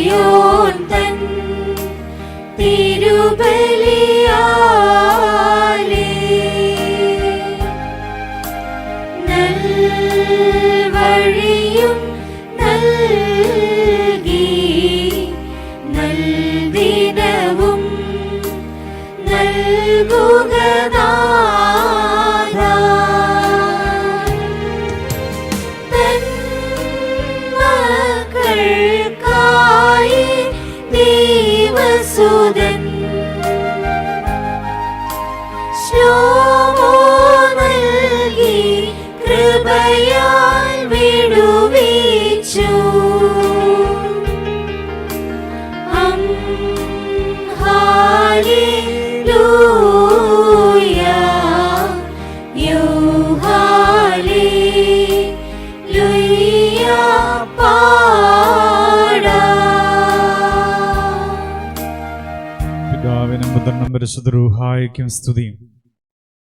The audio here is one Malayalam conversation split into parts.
സിയോൻ തൻ തിരുബലിയാലേ നൽവഴിയും നൽകി നൽദിനവും നൽകുകനാഥാ തൻ മക്കൾക്കായി ദൈവസുതൻ ശോഭോ നൽകി കൃപയാൽ വിടുവിച്ചു. ഹല്ലേലൂയ ഹല്ലേലൂയ പിതാവിനും പുത്രനും പരിശുദ്ധ റൂഹായിക്കും സ്തുതി.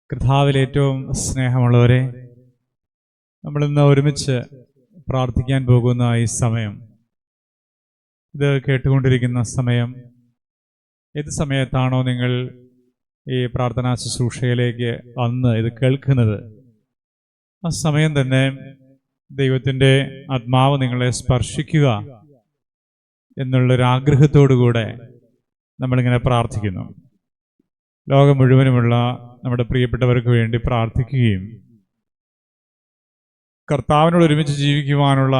കർത്താവിൽ ഏറ്റവും സ്നേഹമുള്ളവരെ, നമ്മളിന്ന് ഒരുമിച്ച് പ്രാർത്ഥിക്കാൻ പോകുന്ന ഈ സമയം, ഇത് കേട്ടുകൊണ്ടിരിക്കുന്ന സമയം, ഏത് സമയത്താണോ നിങ്ങൾ ഈ പ്രാർത്ഥനാ ശുശ്രൂഷയിലേക്ക് വന്ന് ഇത് കേൾക്കുന്നത്, ആ സമയം തന്നെ ദൈവത്തിൻ്റെ ആത്മാവ് നിങ്ങളെ സ്പർശിക്കുക എന്നുള്ളൊരാഗ്രഹത്തോടുകൂടെ നമ്മളിങ്ങനെ പ്രാർത്ഥിക്കുന്നു. ലോകം മുഴുവനുമുള്ള നമ്മുടെ പ്രിയപ്പെട്ടവർക്ക് വേണ്ടി പ്രാർത്ഥിക്കുകയും കർത്താവിനോട് ഒരുമിച്ച് ജീവിക്കുവാനുള്ള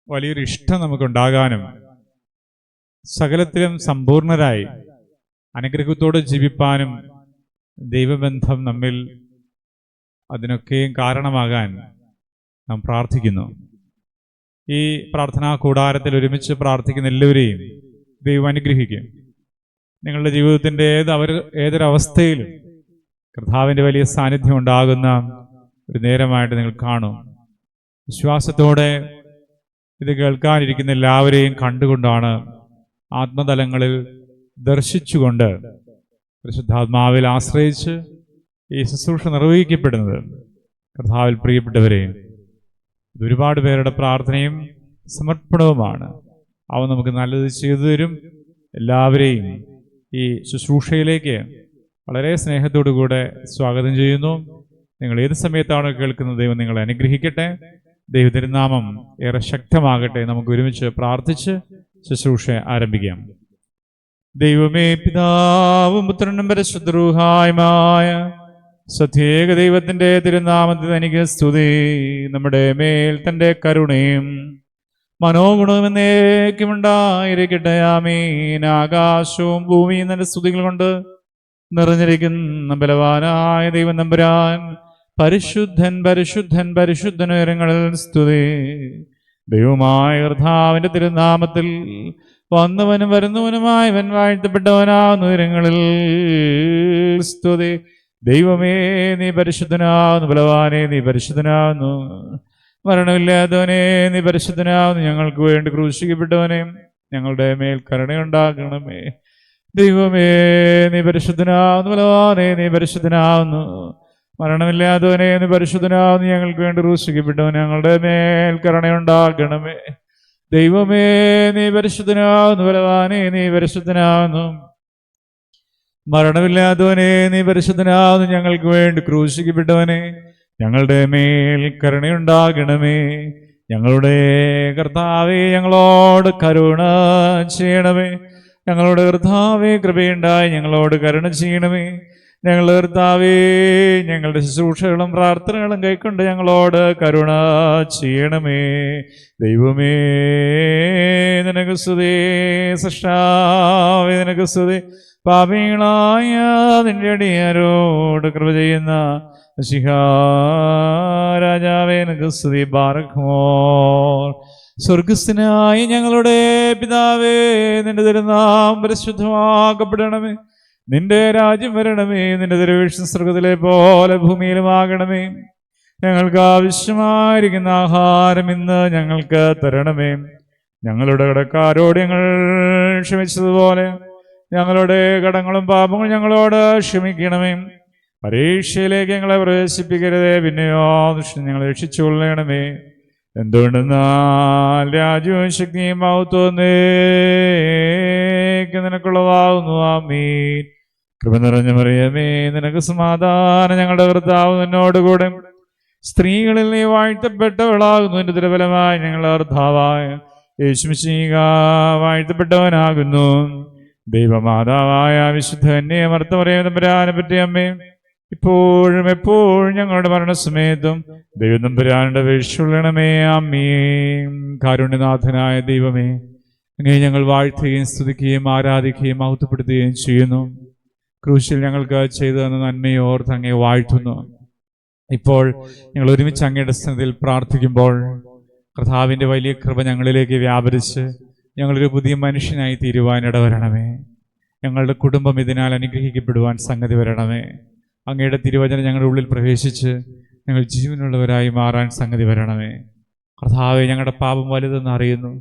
വലിയൊരു ഇഷ്ടം നമുക്കുണ്ടാകാനും സകലത്തിലും സമ്പൂർണരായി അനുഗ്രഹത്തോടെ ജീവിപ്പാനും ദൈവബന്ധം നമ്മിൽ അതിനൊക്കെയും കാരണമാകാൻ നാം പ്രാർത്ഥിക്കുന്നു. ഈ പ്രാർത്ഥനാ കൂടാരത്തിൽ ഒരുമിച്ച് പ്രാർത്ഥിക്കുന്ന എല്ലാവരെയും ദൈവം അനുഗ്രഹിക്കും. നിങ്ങളുടെ ജീവിതത്തിൻ്റെ ഏതൊരവസ്ഥയിലും കർത്താവിൻ്റെ വലിയ സാന്നിധ്യം ഉണ്ടാകുന്ന ഒരു നേരമായിട്ട് നിങ്ങൾ കാണും. വിശ്വാസത്തോടെ ഇത് കേൾക്കാനിരിക്കുന്ന എല്ലാവരെയും കണ്ടുകൊണ്ടാണ്, ആത്മതലങ്ങളിൽ ദർശിച്ചുകൊണ്ട്, പരിശുദ്ധാത്മാവിൽ ആശ്രയിച്ച് ഈ ശുശ്രൂഷ നിർവഹിക്കപ്പെടുന്നത്. കർത്താവിൽ പ്രിയപ്പെട്ടവരെ, ഒരുപാട് പേരുടെ പ്രാർത്ഥനയും സമർപ്പണവുമാണ്. അവ നമുക്ക് നല്ലത് ചെയ്തു തരും. എല്ലാവരെയും ഈ ശുശ്രൂഷയിലേക്ക് വളരെ സ്നേഹത്തോടു കൂടെ സ്വാഗതം ചെയ്യുന്നു. നിങ്ങൾ ഏത് സമയത്താണോ കേൾക്കുന്നത്, ദൈവം നിങ്ങളെ അനുഗ്രഹിക്കട്ടെ. ദൈവത്തിരുനാമം ഏറെ ശക്തമാകട്ടെ. നമുക്ക് ഒരുമിച്ച് പ്രാർത്ഥിച്ച് ശുശ്രൂഷ ആരംഭിക്കാം. ദൈവമേ, പിതാവും പുത്രനും പരിശുദ്ധ റൂഹായുമായ സത്യേക ദൈവത്തിന്റെ തിരുനാമത്തിൽ തനിക്ക് സ്തുതി. നമ്മുടെ മേൽ തന്റെ കരുണയും മനോഗുണവും എന്നേക്കും ഉണ്ടായിരിക്കട്ടെ. ആമീൻ. ആകാശവും ഭൂമിയും തന്റെ സ്തുതികൾ കൊണ്ട് നിറഞ്ഞിരിക്കുന്ന ബലവാനായ ദൈവം തമ്പുരാൻ പരിശുദ്ധൻ പരിശുദ്ധൻ പരിശുദ്ധൻ ഉയരങ്ങളിൽ സ്തുതി. ദൈവമായ കർത്താവിന്റെ തിരുനാമത്തിൽ വന്നവനും വരുന്നവനുമായവൻ വാഴ്ത്തപ്പെട്ടവനാകുന്ന ഉയരങ്ങളിൽ സ്തുതി. ദൈവമേ, നീ പരിശുദ്ധനാകുന്നു. ബലവാനെ, നീ പരിശുദ്ധനാകുന്നു. മരണമില്ലാത്തവനെ, നീ പരിശുദ്ധനാകുന്നു. ഞങ്ങൾക്ക് വേണ്ടി ക്രൂശിക്കപ്പെട്ടവനെ, ഞങ്ങളുടെ മേൽ കരുണയുണ്ടാകണമേ. ദൈവമേ, നീ പരിശുദ്ധനാകുന്നു. ബലവാനെ, നീ പരിശുദ്ധനാകുന്നു. മരണമില്ലാത്തവനെ, നീ പരിശുദ്ധനാകുന്നു. ഞങ്ങൾക്ക് വേണ്ടി ക്രൂശിക്കപ്പെട്ടവനെ, ഞങ്ങളുടെ മേൽ കരുണയുണ്ടാകണമേ. ദൈവമേ, നീ പരിശുദ്ധനാകുന്നു. ബലവാനെ, നീ പരിശുദ്ധനാകുന്നു. മരണമില്ലാത്തവനെ, നീ പരിശുദ്ധനാകുന്നു. ഞങ്ങൾക്ക് വേണ്ടി ക്രൂശിക്കപ്പെട്ടവനെ, ഞങ്ങളുടെ മേൽ കരുണയുണ്ടാകണമേ. ഞങ്ങളുടെ കർത്താവേ, ഞങ്ങളോട് കരുണ ചെയ്യണമേ. ഞങ്ങളുടെ കർത്താവേ, കൃപയുണ്ടായി ഞങ്ങളോട് കരുണ ചെയ്യണമേ. ഞങ്ങളുടെ കർത്താവേ, ഞങ്ങളുടെ ശുശ്രൂഷകളും പ്രാർത്ഥനകളും കൈക്കൊണ്ട് ഞങ്ങളോട് കരുണ ചെയ്യണമേ. ദൈവമേ, നിനക്ക് സ്തുതി. സൃഷ്ടാവേ, നിനക്ക് സ്തുതി. പാപികളായ നിന്റെ അടിയാരോട് കൃപ ചെയ്യുന്ന രാജാവേ, നിനക്ക് സ്തുതി. ബാറക്മോർ. സ്വർഗസ്ഥനായ ഞങ്ങളുടെ പിതാവേ, നിന്റെ തിരുനാമം പരിശുദ്ധമാക്കപ്പെടണമേ. നിന്റെ രാജ്യം വരണമേ. നിന്റെ തിരുവിഷ്ണു സ്വർഗത്തിലെ പോലെ ഭൂമിയിലുമാകണമേ. ഞങ്ങൾക്ക് ആവശ്യമായിരിക്കുന്ന ആഹാരം ഇന്ന് ഞങ്ങൾക്ക് തരണമേ. ഞങ്ങളുടെ കടക്കാരോട് ഞങ്ങൾ ക്ഷമിച്ചതുപോലെ ഞങ്ങളുടെ കടങ്ങളും പാപങ്ങളും ഞങ്ങളോട് ക്ഷമിക്കണമേ. പരീക്ഷയിലേക്ക് ഞങ്ങളെ പ്രവേശിപ്പിക്കരുതേ, പിന്നെയോ ദുഷ്ടൻ ഞങ്ങളെ രക്ഷിച്ചുകൊള്ളണമേ. എന്തുകൊണ്ടെന്നാൽ രാജ്യവും ശക്തിയും മഹത്വവും നിനക്കുള്ളതാകുന്നു. ആമീൻ. കൃപ നിറഞ്ഞ മറിയമേ, നിനക്ക് സമാധാനം. ഞങ്ങളുടെ കർത്താവ് നിന്നോടുകൂടെ സ്ത്രീകളിൽ നീ വാഴ്ത്തപ്പെട്ടവളാകുന്നു. എന്റെ ദുർബലമായി ഞങ്ങളുടെ കർത്താവായ യേശുമിശിഹാ വാഴ്ത്തപ്പെട്ടവനാകുന്നു. ദൈവമാതാവായ വിശുദ്ധ കന്യകമർത്ത മറിയം തമ്പുരാനെ പറ്റി അമ്മേ, ഇപ്പോഴും എപ്പോഴും ഞങ്ങളുടെ മരണസമയത്തും ദൈവം തമ്പുരാനുടെ അപേക്ഷിച്ചുകൊള്ളണമേ. ആമീൻ. കാരുണ്യനാഥനായ ദൈവമേ, അങ്ങേ ഞങ്ങൾ വാഴ്ത്തുകയും സ്തുതിക്കുകയും ആരാധിക്കുകയും മഹത്വപ്പെടുത്തുകയും ചെയ്യുന്നു. ക്രൂശിൽ ഞങ്ങൾക്ക് ചെയ്തു തന്ന നന്മയോർത്ത് അങ്ങേ വാഴ്ത്തുന്നു. ഇപ്പോൾ ഞങ്ങൾ ഒരുമിച്ച് അങ്ങയുടെ സന്നിധിയിൽ പ്രാർത്ഥിക്കുമ്പോൾ കർത്താവിൻ്റെ വലിയ കൃപ ഞങ്ങളിലേക്ക് വ്യാപരിച്ച് ഞങ്ങളൊരു പുതിയ മനുഷ്യനായി തീരുവാനിട വരണമേ. ഞങ്ങളുടെ കുടുംബം ഇതിനാൽ അനുഗ്രഹിക്കപ്പെടുവാൻ സംഗതി വരണമേ. അങ്ങയുടെ തിരുവചനം ഞങ്ങളുടെ ഉള്ളിൽ പ്രവേശിച്ച് ഞങ്ങൾ ജീവനുള്ളവരായി മാറാൻ സംഗതി വരണമേ. കർത്താവെ, ഞങ്ങളുടെ പാപം വലുതെന്ന് അറിയുന്നു.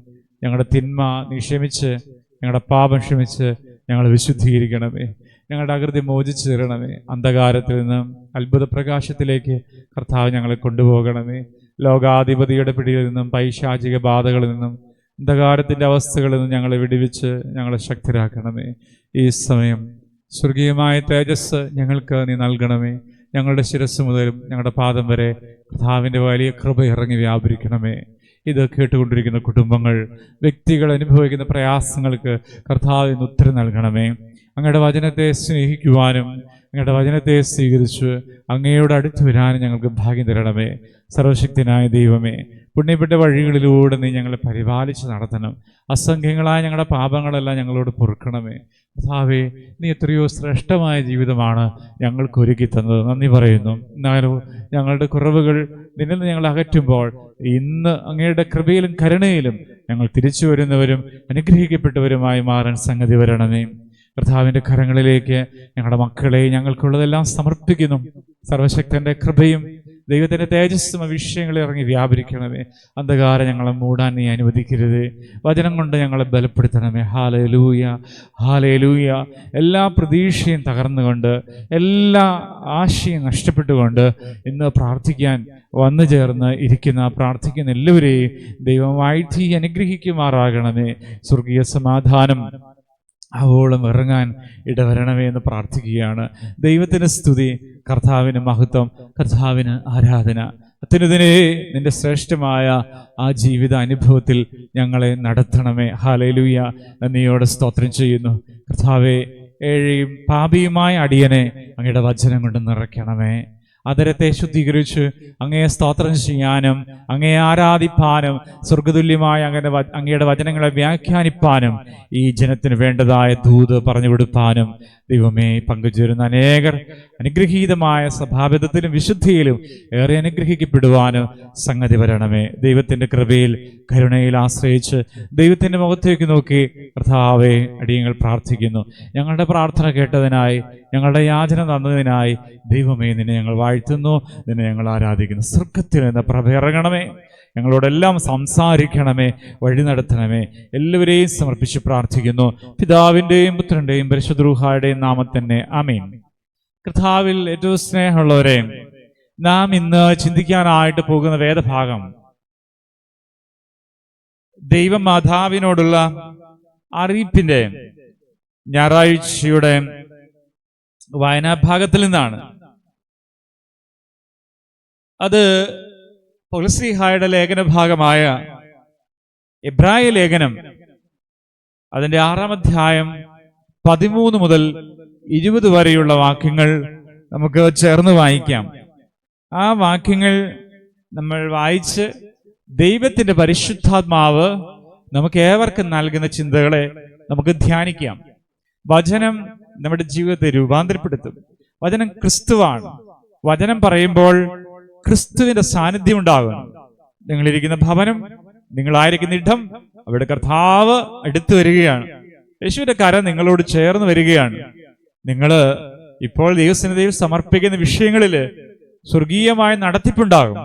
ഞങ്ങളുടെ തിന്മ നീ ക്ഷമിച്ച്, ഞങ്ങളുടെ പാപം ക്ഷമിച്ച് ഞങ്ങളെ വിശുദ്ധീകരിക്കണമേ. ഞങ്ങളുടെ അകൃതി മോചിച്ചു തരണമേ. അന്ധകാരത്തിൽ നിന്നും അത്ഭുത പ്രകാശത്തിലേക്ക് കർത്താവ് ഞങ്ങളെ കൊണ്ടുപോകണമേ. ലോകാധിപതിയുടെ പിടിയിൽ നിന്നും പൈശാചിക ബാധകളിൽ നിന്നും അന്ധകാരത്തിൻ്റെ അവസ്ഥകളിൽ നിന്നും ഞങ്ങളെ വിടുവിച്ച് ഞങ്ങളെ ശക്തരാക്കണമേ. ഈ സമയം സ്വർഗീയമായ തേജസ് ഞങ്ങൾക്ക് നീ നൽകണമേ. ഞങ്ങളുടെ ശിരസ് മുതലും ഞങ്ങളുടെ പാദം വരെ കർത്താവിൻ്റെ വലിയ കൃപ ഇറങ്ങി വ്യാപരിക്കണമേ. ഇത് കേട്ടുകൊണ്ടിരിക്കുന്ന കുടുംബങ്ങൾ, വ്യക്തികൾ അനുഭവിക്കുന്ന പ്രയാസങ്ങൾക്ക് കർത്താവിന് ഉത്തരം നൽകണമേ. അങ്ങയുടെ വചനത്തെ സ്നേഹിക്കുവാനും അങ്ങയുടെ വചനത്തെ സ്വീകരിച്ച് അങ്ങയോട് അടുത്ത് വരാനും ഞങ്ങൾക്ക് ഭാഗ്യം തരണമേ. സർവശക്തനായ ദൈവമേ, പുണ്യപ്പെട്ട വഴികളിലൂടെ നീ ഞങ്ങളെ പരിപാലിച്ച് നടത്തണം. അസംഖ്യങ്ങളായ ഞങ്ങളുടെ പാപങ്ങളെല്ലാം ഞങ്ങളോട് പൊറുക്കണമേ. കർത്താവേ, നീ എത്രയോ ശ്രേഷ്ഠമായ ജീവിതമാണ് ഞങ്ങൾക്ക് ഒരുക്കി തന്നത്. നന്ദി പറയുന്നു. എന്നാലും ഞങ്ങളുടെ കുറവുകൾ നിന്നിൽ നിന്ന് ഞങ്ങൾ അകറ്റുമ്പോൾ ഇന്ന് അങ്ങയുടെ കൃപയിലും കരുണയിലും ഞങ്ങൾ തിരിച്ചു വരുന്നവരും അനുഗ്രഹിക്കപ്പെട്ടവരുമായി മാറാൻ സംഗതി വരണമേ. കർത്താവിൻ്റെ കരങ്ങളിലേക്ക് ഞങ്ങളുടെ മക്കളെ ഞങ്ങൾക്കുള്ളതെല്ലാം സമർപ്പിക്കുന്നു. സർവശക്തന്റെ കൃപയും ദൈവത്തിൻ്റെ തേജസ്സും വിഷയങ്ങളിൽ ഇറങ്ങി വ്യാപരിക്കണമേ. അന്ധകാരം ഞങ്ങളെ മൂടാൻ നീ അനുവദിക്കരുത്. വചനം കൊണ്ട് ഞങ്ങളെ ബലപ്പെടുത്തണമേ. Hallelujah, hallelujah. എല്ലാ പ്രതീക്ഷയും തകർന്നുകൊണ്ട്, എല്ലാ ആശയും നഷ്ടപ്പെട്ടുകൊണ്ട് ഇന്ന് പ്രാർത്ഥിക്കാൻ വന്നു ചേർന്ന് പ്രാർത്ഥിക്കുന്ന എല്ലാവരെയും ദൈവമായിട്ട് അനുഗ്രഹിക്കുമാറാകണമേ. സ്വർഗീയ സമാധാനം അവോളം ഇറങ്ങാൻ ഇടവരണമേ എന്ന് പ്രാർത്ഥിക്കുകയാണ്. ദൈവത്തിന് സ്തുതി, കർത്താവിന് മഹത്വം, കർത്താവിന് ആരാധന. അത്യുന്നതനേ, നിന്റെ ശ്രേഷ്ഠമായ ആ ജീവിത അനുഭവത്തിൽ ഞങ്ങളെ നടത്തണമേ. ഹല്ലേലൂയ. നന്ദിയോടെ സ്തോത്രം ചെയ്യുന്നു. കർത്താവേ, ഏഴയും പാപിയുമായ അടിയനെ അങ്ങയുടെ വചനം കൊണ്ട് നിറയ്ക്കണമേ. അതരത്തെ ശുദ്ധീകരിച്ച് അങ്ങയെ സ്തോത്രം ചെയ്യാനും അങ്ങയെ ആരാധിപ്പാനും സ്വർഗതുല്യമായ അങ്ങയുടെ വചനങ്ങളെ വ്യാഖ്യാനിപ്പാനും ഈ ജനത്തിന് വേണ്ടതായ ദൂത് പറഞ്ഞു കൊടുപ്പാനും ദൈവമേ, പങ്കുചേരുന്ന അനേകർ അനുഗ്രഹീതമായ സ്വഭാവത്തിലും വിശുദ്ധിയിലും ഏറെ അനുഗ്രഹിക്കപ്പെടുവാനും സംഗതി വരണമേ. ദൈവത്തിൻ്റെ കൃപയിൽ കരുണയിൽ ആശ്രയിച്ച് ദൈവത്തിൻ്റെ മുഖത്തേക്ക് നോക്കി കർത്താവേ, അടിയങ്ങൾ പ്രാർത്ഥിക്കുന്നു. ഞങ്ങളുടെ പ്രാർത്ഥന കേട്ടതിനായി, ഞങ്ങളുടെ യാചന തന്നതിനായി ദൈവമേ, നിന്നെ ഞങ്ങൾ വാഴ്ത്തുന്നു, നിന്നെ ഞങ്ങൾ ആരാധിക്കുന്നു. സ്വർഗത്തിൽ നിന്ന് പ്രഭ ഇറങ്ങണമേ. ഞങ്ങളോടെല്ലാം സംസാരിക്കണമേ, വഴി നടത്തണമേ. എല്ലാവരെയും സമർപ്പിച്ച് പ്രാർത്ഥിക്കുന്നു. പിതാവിൻ്റെയും പുത്രൻ്റെയും പരിശുദ്ധ റൂഹായുടെയും നാമത്തിൽ തന്നെ ആമേൻ. കർത്താവിൽ ഏറ്റവും സ്നേഹമുള്ളവരെ, നാം ഇന്ന് ചിന്തിക്കാനായിട്ട് പോകുന്ന വേദഭാഗം ദൈവമാതാവിനോടുള്ള അറിയിപ്പിന്റെ ഞായറാഴ്ചയുടെ വായനാഭാഗത്തിൽ നിന്നാണ്. അത് പൗലോസ്ലീഹായുടെ ലേഖന ഭാഗമായ എബ്രായ ലേഖനം അതിന്റെ 6-ാം അധ്യായം 13 മുതൽ 20 വരെയുള്ള വാക്യങ്ങൾ നമുക്ക് ചേർന്ന് വായിക്കാം. ആ വാക്യങ്ങൾ നമ്മൾ വായിച്ച് ദൈവത്തിന്റെ പരിശുദ്ധാത്മാവ് നമുക്ക് ഏവർക്കും നൽകുന്ന ചിന്തകളെ നമുക്ക് ധ്യാനിക്കാം. വചനം നമ്മുടെ ജീവിതത്തെ രൂപാന്തരപ്പെടുത്തും. വചനം ക്രിസ്തുവാണ്. വചനം പറയുമ്പോൾ ക്രിസ്തുവിന്റെ സാന്നിധ്യം ഉണ്ടാകും. നിങ്ങളിരിക്കുന്ന ഭവനം, നിങ്ങളായിരിക്കുന്ന ഇടം, അവിടെ കർത്താവ് അടുത്ത് വരികയാണ്. യേശുവിന്റെ കരം നിങ്ങളോട് ചേർന്ന് വരികയാണ്. നിങ്ങൾ ഇപ്പോൾ ദൈവസന്നിധിയിൽ സമർപ്പിക്കുന്ന വിഷയങ്ങളിൽ സ്വർഗീയമായ നടത്തിപ്പുണ്ടാകും.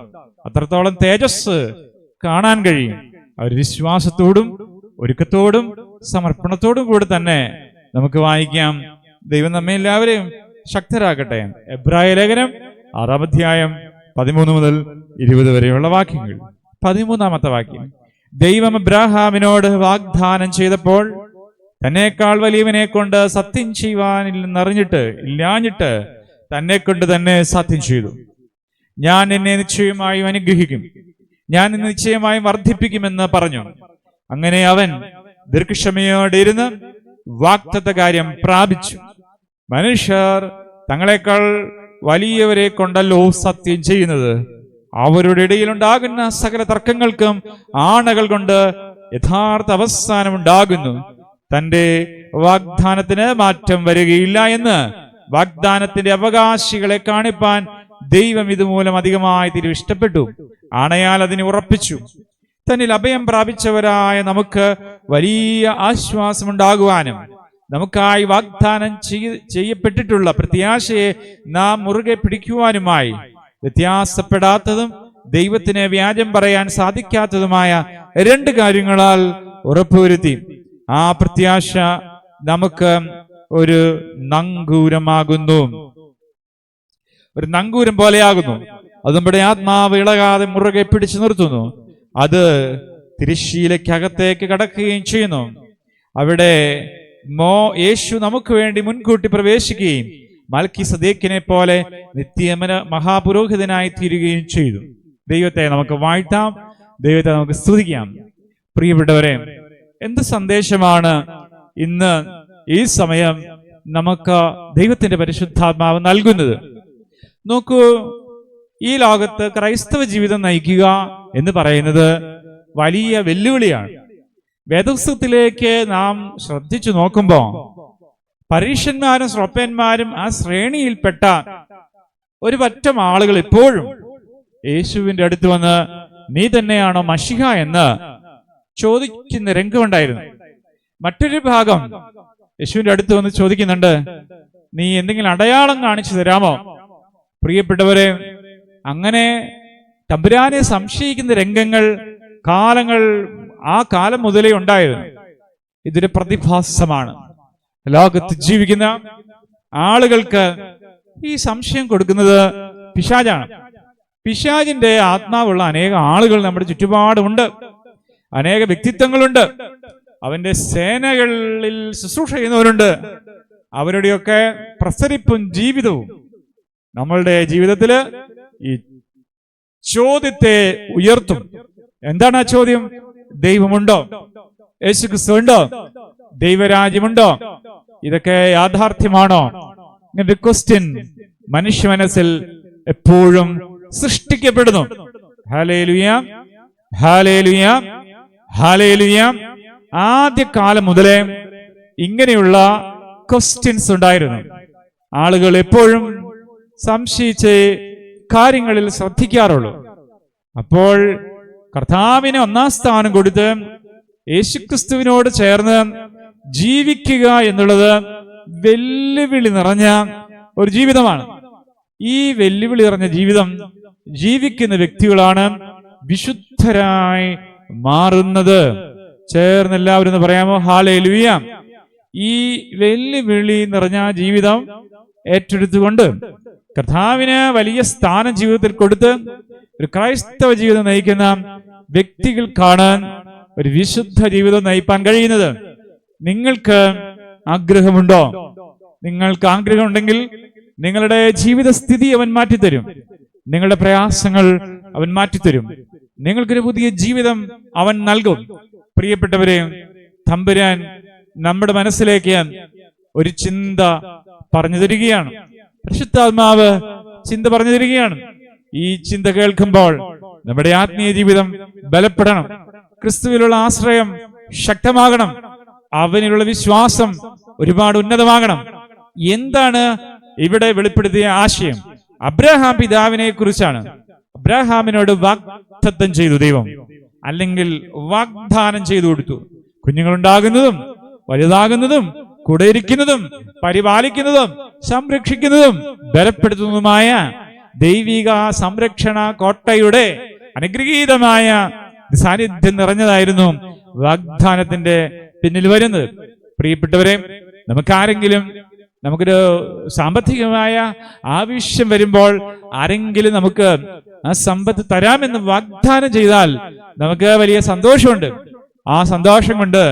അത്രത്തോളം തേജസ് കാണാൻ കഴിയും. അവർ വിശ്വാസത്തോടും ഒരുക്കത്തോടും സമർപ്പണത്തോടും കൂടി തന്നെ നമുക്ക് വായിക്കാം. ദൈവം നമ്മെ എല്ലാവരെയും ശക്തരാക്കട്ടെ. എബ്രായ ലേഖനം 6-ാം അധ്യായം 13 മുതൽ 20 വരെയുള്ള വാക്യങ്ങൾ. 13-ാമത്തെ വാക്യം. ദൈവം അബ്രാഹാമിനോട് വാഗ്ദാനം ചെയ്തപ്പോൾ തന്നേക്കാൾ വലിയവനെ കൊണ്ട് സത്യം ഇല്ലാഞ്ഞിട്ട് തന്നെ കൊണ്ട് തന്നെ സത്യം ചെയ്തു. ഞാൻ എന്നെ നിശ്ചയമായും അനുഗ്രഹിക്കും, ഞാൻ നിന്നെ നിശ്ചയമായും വർദ്ധിപ്പിക്കുമെന്ന് പറഞ്ഞു. അങ്ങനെ അവൻ ദീർഘക്ഷമയോടെ ഇരുന്ന് വാഗ്ദത്ത കാര്യം പ്രാപിച്ചു. മനുഷ്യർ തങ്ങളെക്കാൾ വലിയവരെ കൊണ്ടല്ലോ സത്യം ചെയ്യുന്നത്. അവരുടെ ഇടയിലുണ്ടാകുന്ന സകല തർക്കങ്ങൾക്കും ആണകൾ കൊണ്ട് യഥാർത്ഥ അവസാനം ഉണ്ടാകുന്നു. തന്റെ വാഗ്ദാനത്തിന് മാറ്റം വരികയില്ല എന്ന് വാഗ്ദാനത്തിന്റെ അവകാശികളെ കാണിപ്പാൻ ദൈവം ഇതുമൂലം അധികമായി ഇഷ്ടപ്പെട്ടു. ആണയാൽ അതിനെ ഉറപ്പിച്ചു. തന്നിൽ അഭയം പ്രാപിച്ചവരായ നമുക്ക് വലിയ ആശ്വാസമുണ്ടാകുവാനും നമുക്കായി വാഗ്ദാനം ചെയ്യപ്പെട്ടിട്ടുള്ള പ്രത്യാശയെ നാം മുറുകെ പിടിക്കുവാനുമായി വ്യത്യാസപ്പെടാത്തതും ദൈവത്തിന് വ്യാജം പറയാൻ സാധിക്കാത്തതുമായ 2 കാര്യങ്ങളാൽ ഉറപ്പുവരുത്തി. ആ പ്രത്യാശ നമുക്ക് ഒരു നങ്കൂരമാകുന്നു, ഒരു നങ്കൂരം പോലെയാകുന്നു. അത് നമ്മുടെ ആത്മാവ് ഇളകാതെ മുറുകെ പിടിച്ചു നിർത്തുന്നു. അത് തിരശ്ശീലയ്ക്കകത്തേക്ക് കടക്കുകയും ചെയ്യുന്നു. അവിടെ യേശു നമുക്ക് വേണ്ടി മുൻകൂട്ടി പ്രവേശിക്കുകയും മൽക്കീസദേക്കിനെ പോലെ നിത്യമന മഹാപുരോഹിതനായി തീരുകയും ചെയ്തു. ദൈവത്തെ നമുക്ക് വാഴ്ത്താം, ദൈവത്തെ നമുക്ക് സ്തുതിക്കാം. പ്രിയപ്പെട്ടവരെ, എന്ത് സന്ദേശമാണ് ഇന്ന് ഈ സമയം നമുക്ക് ദൈവത്തിന്റെ പരിശുദ്ധാത്മാവ് നൽകുന്നത്? നോക്കൂ, ഈ ലോകത്ത് ക്രൈസ്തവ ജീവിതം നയിക്കുക എന്ന് പറയുന്നത് വലിയ വെല്ലുവിളിയാണ്. വേദപുസ്തകത്തിലേക്ക് നാം ശ്രദ്ധിച്ചു നോക്കുമ്പോൾ പരീക്ഷന്മാരും ശ്രപ്പന്മാരും ആ ശ്രേണിയിൽപ്പെട്ട ഒരു പറ്റം ആളുകൾ ഇപ്പോഴും യേശുവിന്റെ അടുത്ത് വന്ന് നീ തന്നെയാണോ മശിഹ എന്ന് ചോദിക്കുന്ന രംഗമുണ്ടായിരുന്നു. മറ്റൊരു ഭാഗം യേശുവിന്റെ അടുത്ത് വന്ന് ചോദിക്കുന്നുണ്ട്, നീ എന്തെങ്കിലും അടയാളം കാണിച്ചു തരാമോ? പ്രിയപ്പെട്ടവരെ, അങ്ങനെ തമ്പുരാനെ സംശയിക്കുന്ന രംഗങ്ങൾ ആ കാലം മുതലേ ഉണ്ടായിരുന്നു. ഇതൊരു പ്രതിഭാസമാണ്. ലോകത്ത് ജീവിക്കുന്ന ആളുകൾക്ക് ഈ സംശയം കൊടുക്കുന്നത് പിശാചാണ്. പിശാചിന്റെ ആത്മാവുള്ള അനേക ആളുകൾ നമ്മുടെ ചുറ്റുപാടുമുണ്ട്, അനേക വ്യക്തിത്വങ്ങളുണ്ട്, അവന്റെ സേനകളിൽ ശുശ്രൂഷ ചെയ്യുന്നവരുണ്ട്. അവരുടെയൊക്കെ പ്രസരിപ്പും ജീവിതവും നമ്മളുടെ ജീവിതത്തില് ഈ ചോദ്യത്തെ ഉയർത്തും. എന്താണ് ആ ചോദ്യം? ദൈവമുണ്ടോ? യേശുക്രിസ്തു ഉണ്ടോ? ദൈവരാജ്യമുണ്ടോ? ഇതൊക്കെ യാഥാർത്ഥ്യമാണോ? ഇങ്ങനൊരു ക്വസ്റ്റ്യൻ മനുഷ്യ മനസ്സിൽ എപ്പോഴും സൃഷ്ടിക്കപ്പെടുന്നു. Hallelujah, hallelujah, hallelujah. ആദ്യകാലം മുതലേ ഇങ്ങനെയുള്ള ക്വസ്റ്റ്യൻസ് ഉണ്ടായിരുന്നു. ആളുകൾ എപ്പോഴും സംശയിച്ച് കാര്യങ്ങളിൽ ശ്രദ്ധിക്കാറുള്ളൂ. അപ്പോൾ കർത്താവിന് 1-ാം സ്ഥാനം കൊടുത്ത് യേശുക്രിസ്തുവിനോട് ചേർന്ന് ജീവിക്കുക എന്നുള്ളത് വെല്ലുവിളി നിറഞ്ഞ ഒരു ജീവിതമാണ്. ഈ വെല്ലുവിളി നിറഞ്ഞ ജീവിതം ജീവിക്കുന്ന വ്യക്തികളാണ് വിശുദ്ധരായി മാറുന്നത്. ചേർന്ന് എല്ലാവരും ഒന്ന് പറയാമോ? ഹല്ലേലൂയ. ഈ വെല്ലുവിളി നിറഞ്ഞ ജീവിതം ഏറ്റെടുത്തുകൊണ്ട് കർത്താവിന് വലിയ സ്ഥാനം ജീവിതത്തിൽ കൊടുത്ത് ഒരു ക്രൈസ്തവ ജീവിതം നയിക്കുന്ന വ്യക്തികൾക്കാണ് ഒരു വിശുദ്ധ ജീവിതം നയിപ്പാൻ കഴിയുന്നത്. നിങ്ങൾക്ക് ആഗ്രഹമുണ്ടോ? നിങ്ങൾക്ക് ആഗ്രഹമുണ്ടെങ്കിൽ നിങ്ങളുടെ ജീവിതസ്ഥിതി അവൻ മാറ്റിത്തരും, നിങ്ങളുടെ പ്രയാസങ്ങൾ അവൻ മാറ്റിത്തരും, നിങ്ങൾക്കൊരു പുതിയ ജീവിതം അവൻ നൽകും. പ്രിയപ്പെട്ടവരെ, തമ്പുരാൻ നമ്മുടെ മനസ്സിലേക്ക് ഒരു ചിന്ത പറഞ്ഞു തരികയാണ്. പരിശുദ്ധാത്മാവ് ചിന്ത പറഞ്ഞു തരികയാണ്. ഈ ചിന്ത കേൾക്കുമ്പോൾ നമ്മുടെ ആത്മീയ ജീവിതം ബലപ്പെടണം, ക്രിസ്തുവിലുള്ള ആശ്രയം ശക്തമാകണം, അവനിലുള്ള വിശ്വാസം ഒരുപാട് ഉന്നതമാകണം. എന്താണ് ഇവിടെ വെളിപ്പെടുത്തിയ ആശയം? അബ്രഹാം പിതാവിനെ കുറിച്ചാണ്. അബ്രഹാമിനോട് വാഗ്ദത്തം ചെയ്തു ദൈവം, അല്ലെങ്കിൽ വാഗ്ദാനം ചെയ്തു കൊടുത്തു. കുഞ്ഞുങ്ങളുണ്ടാകുന്നതും വലുതാകുന്നതും കൂടെ ഇരിക്കുന്നതും പരിപാലിക്കുന്നതും സംരക്ഷിക്കുന്നതും ബലപ്പെടുത്തുന്നതുമായ ദൈവിക സംരക്ഷണ കോട്ടയുടെ അനുഗ്രഹീതമായ സാന്നിധ്യം നിറഞ്ഞതായിരുന്നു വാഗ്ദാനത്തിന്റെ പിന്നിൽ വരുന്നത്. പ്രിയപ്പെട്ടവരെ, നമുക്കൊരു സാമ്പത്തികമായ ആവശ്യം വരുമ്പോൾ ആരെങ്കിലും നമുക്ക് ആ സമ്പത്ത് തരാമെന്ന് വാഗ്ദാനം ചെയ്താൽ നമുക്ക് വലിയ സന്തോഷമുണ്ട്. ആ സന്തോഷം കൊണ്ട്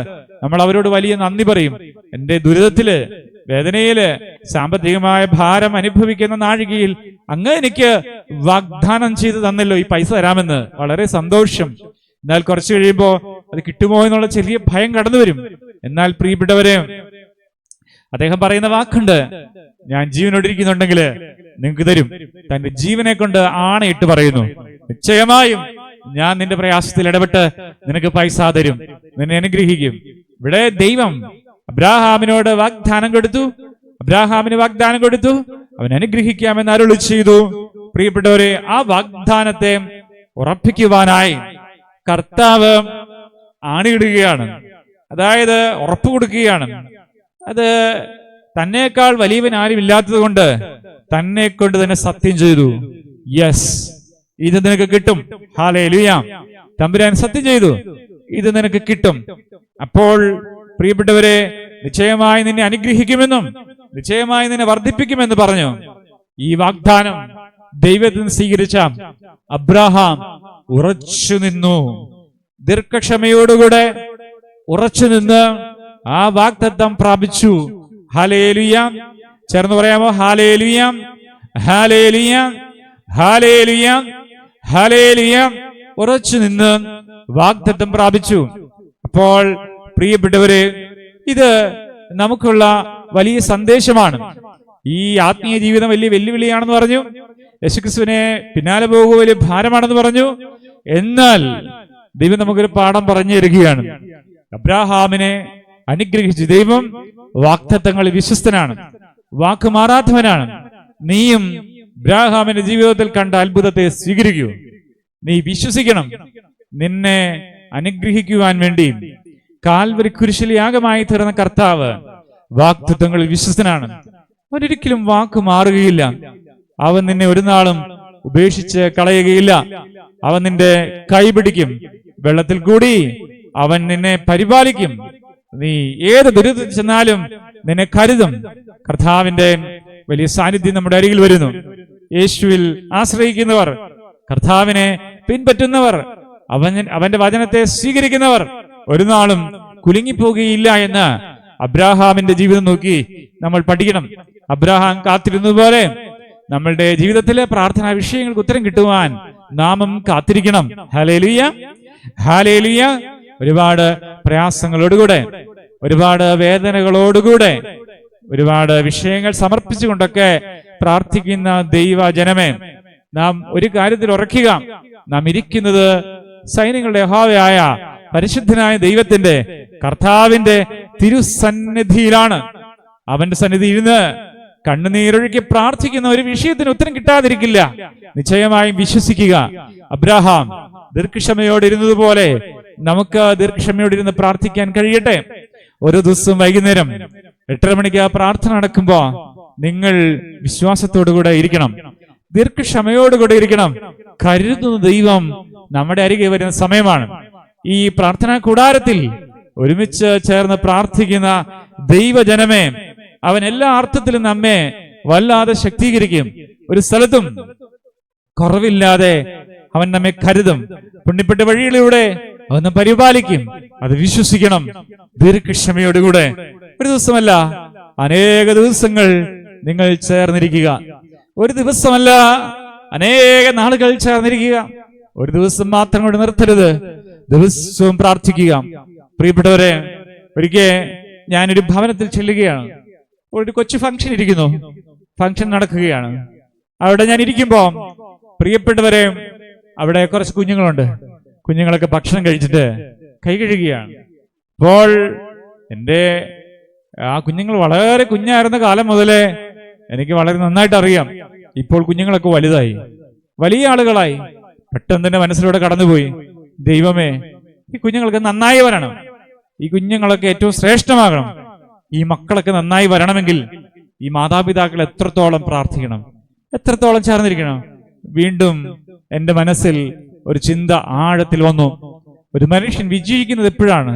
നമ്മൾ അവരോട് വലിയ നന്ദി പറയും. എന്റെ ദുരിതത്തില്, വേദനയില്, സാമ്പത്തികമായ ഭാരം അനുഭവിക്കുന്ന നാഴികയിൽ അങ്ങ് എനിക്ക് വാഗ്ദാനം ചെയ്ത് തന്നല്ലോ ഈ പൈസ തരാമെന്ന്, വളരെ സന്തോഷം. എന്നാൽ കുറച്ചു കഴിയുമ്പോ അത് കിട്ടുമോ എന്നുള്ള ചെറിയ ഭയം കടന്നു വരും. എന്നാൽ പ്രിയപ്പെട്ടവരെ, അദ്ദേഹം പറയുന്ന വാക്കുണ്ട്, ഞാൻ ജീവനോടിരിക്കുന്നുണ്ടെങ്കിൽ നിങ്ങൾക്ക് തരും. തന്റെ ജീവനെ കൊണ്ട് ആണയിട്ട് പറയുന്നു, നിശ്ചയമായും ഞാൻ നിന്റെ പ്രയാസത്തിൽ ഇടപെട്ട് നിനക്ക് പൈസ തരും, നിന്നെ അനുഗ്രഹിക്കും. ഇവിടെ ദൈവം അബ്രാഹാമിനോട് വാഗ്ദാനം കൊടുത്തു. അബ്രാഹാമിന് വാഗ്ദാനം കൊടുത്തു, അവൻ അനുഗ്രഹിക്കാമെന്ന് അരുളി ചെയ്തു. പ്രിയപ്പെട്ടവരെ, ആ വാഗ്ദാനത്തെ ഉറപ്പിക്കുവാനായി കർത്താവ് ആണിയിടുകയാണ്. അതായത് ഉറപ്പ് കൊടുക്കുകയാണ്. അത് തന്നേക്കാൾ വലിയവൻ ആരും ഇല്ലാത്തത് കൊണ്ട് തന്നെ കൊണ്ട് തന്നെ സത്യം ചെയ്തു. യെസ്, ഇത് നിനക്ക് കിട്ടും. ഹല്ലേലൂയ. തമ്പുരാൻ സത്യം ചെയ്തു, ഇത് നിനക്ക് കിട്ടും. അപ്പോൾ പ്രിയപ്പെട്ടവരെ, നിശ്ചയമായി നിന്നെ അനുഗ്രഹിക്കുമെന്നും നിശ്ചയമായി നിന്നെ വർദ്ധിപ്പിക്കുമെന്ന് പറഞ്ഞു. ഈ വാഗ്ദാനം ദൈവത്തിൽ നിന്ന് സ്വീകരിച്ച അബ്രാഹാം ഉറച്ചു നിന്നു. ദീർഘക്ഷമയോടുകൂടെ ഉറച്ചു നിന്ന് ആ വാഗ്ദത്തം പ്രാപിച്ചു. ഹല്ലേലൂയ. ചേർന്ന് പറയാമോ? Hallelujah, hallelujah, hallelujah, hallelujah. ഉറച്ചു നിന്ന് വാഗ്ദത്തം പ്രാപിച്ചു. അപ്പോൾ പ്രിയപ്പെട്ടവരെ, ഇത് നമുക്കുള്ള വലിയ സന്ദേശമാണ്. ഈ ആത്മീയ ജീവിതം വലിയ വെല്ലുവിളിയാണെന്ന് പറഞ്ഞു. യേശുക്രിസ്തുവിനെ പിന്നാലെ പോകുക വലിയ ഭാരമാണെന്ന് പറഞ്ഞു. എന്നാൽ ദൈവം നമുക്കൊരു പാഠം പറഞ്ഞു തരികയാണ്. അബ്രാഹാമിനെ അനുഗ്രഹിച്ചു ദൈവം വാഗ്ദത്തങ്ങളിൽ വിശ്വസ്തനാണ്, വാക്ക് മാറാത്തവനാണ്. നീയും അബ്രാഹാമിന്റെ ജീവിതത്തിൽ കണ്ട അത്ഭുതത്തെ സ്വീകരിക്കൂ. നീ വിശ്വസിക്കണം. നിന്നെ അനുഗ്രഹിക്കുവാൻ വേണ്ടി കാൽവരി കുരിശിൽ യാഗമായി തീർന്ന കർത്താവ് വാഗ്ദത്തങ്ങളിൽ വിശ്വസ്തനാണ്. അവനൊരിക്കലും വാക്ക് മാറുകയില്ല. അവൻ നിന്നെ ഒരു നാളും ഉപേക്ഷിച്ച് കളയുകയില്ല. അവൻ നിന്റെ കൈപിടിക്കും. വെള്ളത്തിൽ കൂടി അവൻ നിന്നെ പരിപാലിക്കും. നീ ഏത് ദുരിതത്തിൽ ചെന്നാലും നിന്നെ കരുതും. കർത്താവിന്റെ വലിയ സാന്നിധ്യം നമ്മുടെ അരികിൽ വരുന്നു. യേശുവിൽ ആശ്രയിക്കുന്നവർ, കർത്താവിനെ പിൻപറ്റുന്നവർ, അവന്റെ വചനത്തെ സ്വീകരിക്കുന്നവർ ഒരു നാളും കുലുങ്ങിപ്പോകുകയില്ല എന്ന് അബ്രാഹാമിന്റെ ജീവിതം നോക്കി നമ്മൾ പഠിക്കണം. അബ്രാഹാം കാത്തിരുന്നതുപോലെ നമ്മളുടെ ജീവിതത്തിലെ പ്രാർത്ഥനാ വിഷയങ്ങൾക്ക് ഉത്തരം കിട്ടുവാൻ നാമും കാത്തിരിക്കണം. Hallelujah, hallelujah. ഒരുപാട് പ്രയാസങ്ങളോടുകൂടെ, ഒരുപാട് വേദനകളോടുകൂടെ, ഒരുപാട് വിഷയങ്ങൾ സമർപ്പിച്ചുകൊണ്ടൊക്കെ പ്രാർത്ഥിക്കുന്ന ദൈവജനമേ, നാം ഒരു കാര്യത്തിൽ ഉറക്കുക. നാം ഇരിക്കുന്നത് സൈന്യങ്ങളുടെ യഹോവയായ പരിശുദ്ധനായ ദൈവത്തിന്റെ, കർത്താവിന്റെ തിരുസന്നിധിയിലാണ്. അവന്റെ സന്നിധിയിൽ ഇരുന്ന് കണ്ണുനീരൊഴുക്കി പ്രാർത്ഥിക്കുന്ന ഒരു വിഷയത്തിന് ഉത്തരം കിട്ടാതിരിക്കില്ല. നിശ്ചയമായും വിശ്വസിക്കുക. അബ്രാഹാം ദീർഘക്ഷമയോടെ ഇരുന്നതുപോലെ നമുക്ക് ദീർഘക്ഷമയോടിരുന്ന് പ്രാർത്ഥിക്കാൻ കഴിയട്ടെ. ഒരു ദിവസം വൈകുന്നേരം 8:30 മണിക്ക് പ്രാർത്ഥന നടക്കുമ്പോ നിങ്ങൾ വിശ്വാസത്തോടുകൂടെ ഇരിക്കണം, ദീർഘക്ഷമയോടുകൂടെ ഇരിക്കണം. കരുതുന്ന ദൈവം നമ്മുടെ അരികെ വരുന്ന സമയമാണ്. ഈ പ്രാർത്ഥനാ കൂടാരത്തിൽ ഒരുമിച്ച് ചേർന്ന് പ്രാർത്ഥിക്കുന്ന ദൈവജനമേ, അവൻ എല്ലാ അർത്ഥത്തിലും നമ്മെ വല്ലാതെ ശക്തീകരിക്കും. ഒരു സ്ഥലത്തും കുറവില്ലാതെ അവൻ നമ്മെ കരുതും. പുണ്യപ്പെട്ട വഴികളിലൂടെ അവൻ നമ്മെ പരിപാലിക്കും. അത് വിശ്വസിക്കണം. ദീർഘക്ഷമയോടുകൂടെ ഒരു ദിവസമല്ല, അനേക ദിവസങ്ങൾ നിങ്ങൾ ചേർന്നിരിക്കുക. ഒരു ദിവസമല്ല, അനേക നാളുകൾ ചേർന്നിരിക്കുക. ഒരു ദിവസം മാത്രം കൊണ്ട് നിർത്തരുത്, ദിവസവും പ്രാർത്ഥിക്കുക. പ്രിയപ്പെട്ടവരെ, ഒരിക്കൽ ഞാനൊരു ഭവനത്തിൽ ചെല്ലുകയാണ്. ഒരു കൊച്ചു ഫംഗ്ഷൻ ഇരിക്കുന്നു, ഫംഗ്ഷൻ നടക്കുകയാണ്. അവിടെ ഞാൻ ഇരിക്കുമ്പോ പ്രിയപ്പെട്ടവരെ, അവിടെ കുറച്ച് കുഞ്ഞുങ്ങളുണ്ട്. കുഞ്ഞുങ്ങളൊക്കെ ഭക്ഷണം കഴിച്ചിട്ട് കൈ കഴുകുകയാണ്. അപ്പോൾ ആ കുഞ്ഞുങ്ങൾ വളരെ കുഞ്ഞായിരുന്ന കാലം മുതലേ എനിക്ക് വളരെ നന്നായിട്ട് അറിയാം. ഇപ്പോൾ കുഞ്ഞുങ്ങളൊക്കെ വലുതായി, വലിയ ആളുകളായി. പെട്ടെന്ന് തന്നെ മനസ്സിലൂടെ കടന്നുപോയി, ദൈവമേ, ഈ കുഞ്ഞുങ്ങൾക്ക് നന്നായി വരണം, ഈ കുഞ്ഞുങ്ങളൊക്കെ ഏറ്റവും ശ്രേഷ്ഠമാകണം. ഈ മക്കളൊക്കെ നന്നായി വരണമെങ്കിൽ ഈ മാതാപിതാക്കൾ എത്രത്തോളം പ്രാർത്ഥിക്കണം, എത്രത്തോളം ചേർന്നിരിക്കണം. വീണ്ടും എന്റെ മനസ്സിൽ ഒരു ചിന്ത ആഴത്തിൽ വന്നു. ഒരു മനുഷ്യൻ വിജയിക്കുന്നത് എപ്പോഴാണ്?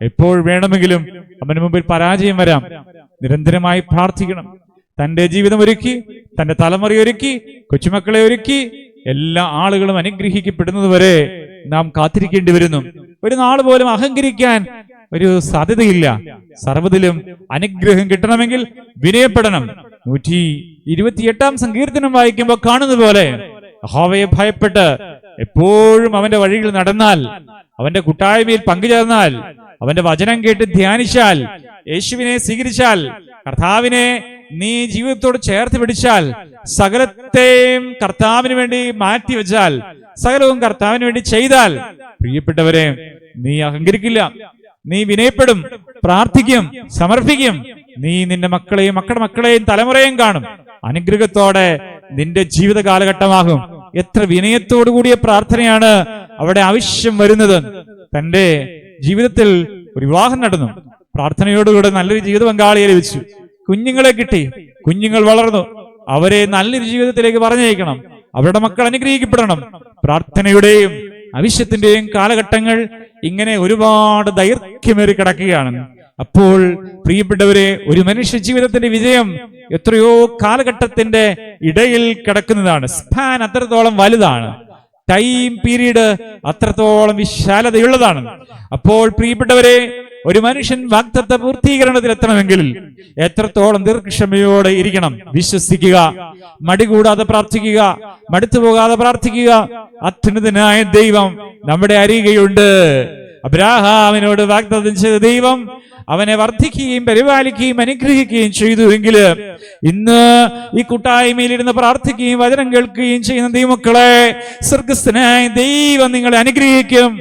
എപ്പോൾ വേണമെങ്കിലും അവന് മുമ്പിൽ പരാജയം വരാം. നിരന്തരമായി പ്രാർത്ഥിക്കണം. തന്റെ ജീവിതം ഒരുക്കി, തന്റെ തലമുറ ഒരുക്കി, കൊച്ചുമക്കളെ ഒരുക്കി എല്ലാ ആളുകളും അനുഗ്രഹിക്കപ്പെടുന്നതുവരെ നാം കാത്തിരിക്കേണ്ടി വരുന്നു. ഒരു നാൾ പോലും അഹങ്കരിക്കാൻ ഒരു സാധ്യതയില്ല. സർവ്വതിലും അനുഗ്രഹം കിട്ടണമെങ്കിൽ വിനയപ്പെടണം. 128 സങ്കീർത്തനം വായിക്കുമ്പോൾ കാണുന്നത് പോലെ യഹോവയെ ഭയപ്പെട്ട് എപ്പോഴും അവന്റെ വഴിയിൽ നടന്നാൽ, അവന്റെ കൂട്ടായ്മയിൽ പങ്കുചേർന്നാൽ, അവന്റെ വചനം കേട്ട് ധ്യാനിച്ചാൽ, യേശുവിനെ സ്വീകരിച്ചാൽ, കർത്താവിനെ നീ ജീവിതത്തോട് ചേർത്ത് പിടിച്ചാൽ, സകലത്തെയും കർത്താവിന് വേണ്ടി മാറ്റിവെച്ചാൽ, സകലവും കർത്താവിന് വേണ്ടി ചെയ്താൽ, പ്രിയപ്പെട്ടവരെ, നീ അഹങ്കരിക്കില്ല. നീ വിനയപ്പെടും, പ്രാർത്ഥിക്കും, സമർപ്പിക്കും. നീ നിന്റെ മക്കളെയും മക്കളുടെ മക്കളെയും തലമുറയും കാണും. അനുഗ്രഹത്തോടെ നിന്റെ ജീവിത കാലഘട്ടമാകും. എത്ര വിനയത്തോടു കൂടിയ പ്രാർത്ഥനയാണ് അവിടെ ആവശ്യം വരുന്നത്. തന്റെ ജീവിതത്തിൽ ഒരു വിവാഹം നടന്നു, പ്രാർത്ഥനയോടുകൂടെ നല്ലൊരു ജീവിത പങ്കാളിയെ ലഭിച്ചു, കുഞ്ഞുങ്ങളെ കിട്ടി, കുഞ്ഞുങ്ങൾ വളർന്നു. അവരെ നല്ലൊരു ജീവിതത്തിലേക്ക് പറഞ്ഞയക്കണം. അവരുടെ മക്കൾ അനുഗ്രഹിക്കപ്പെടണം. പ്രാർത്ഥനയുടെയും ആവശ്യത്തിന്റെയും കാലഘട്ടങ്ങൾ ഇങ്ങനെ ഒരുപാട് ദൈർഘ്യമേറി കിടക്കുകയാണ്. അപ്പോൾ പ്രിയപ്പെട്ടവരെ, ഒരു മനുഷ്യ ജീവിതത്തിന്റെ വിജയം എത്രയോ കാലഘട്ടത്തിന്റെ ഇടയിൽ കിടക്കുന്നതാണ്. സ്പാൻ അത്രത്തോളം വലുതാണ്. ടൈം പീരീഡ് അത്രത്തോളം വിശാലതയുള്ളതാണ്. അപ്പോൾ പ്രിയപ്പെട്ടവരെ, ഒരു മനുഷ്യൻ വാഗ്ദത്ത പൂർത്തീകരണത്തിൽ എത്തണമെങ്കിൽ എത്രത്തോളം ദീർഘക്ഷമയോടെ ഇരിക്കണം. വിശ്വസിക്കുക, മടി കൂടാതെ പ്രാർത്ഥിക്കുക, മടുത്തു പോകാതെ പ്രാർത്ഥിക്കുക. അത്യുന്നതനായ ദൈവം നമ്മുടെ അരികെയുണ്ട്. അബ്രാഹാമിനോട് വാഗ്ദത്തം ചെയ്ത ദൈവം അവനെ വർദ്ധിക്കുകയും പരിപാലിക്കുകയും അനുഗ്രഹിക്കുകയും ചെയ്തു എങ്കിൽ ഇന്ന് ഈ കൂട്ടായ്മയിൽ ഇരുന്ന് പ്രാർത്ഥിക്കുകയും വചനം കേൾക്കുകയും ചെയ്യുന്ന ദൈവമക്കളെ, സ്വർഗസ്ഥനായ ദൈവം നിങ്ങളെ അനുഗ്രഹിക്കും.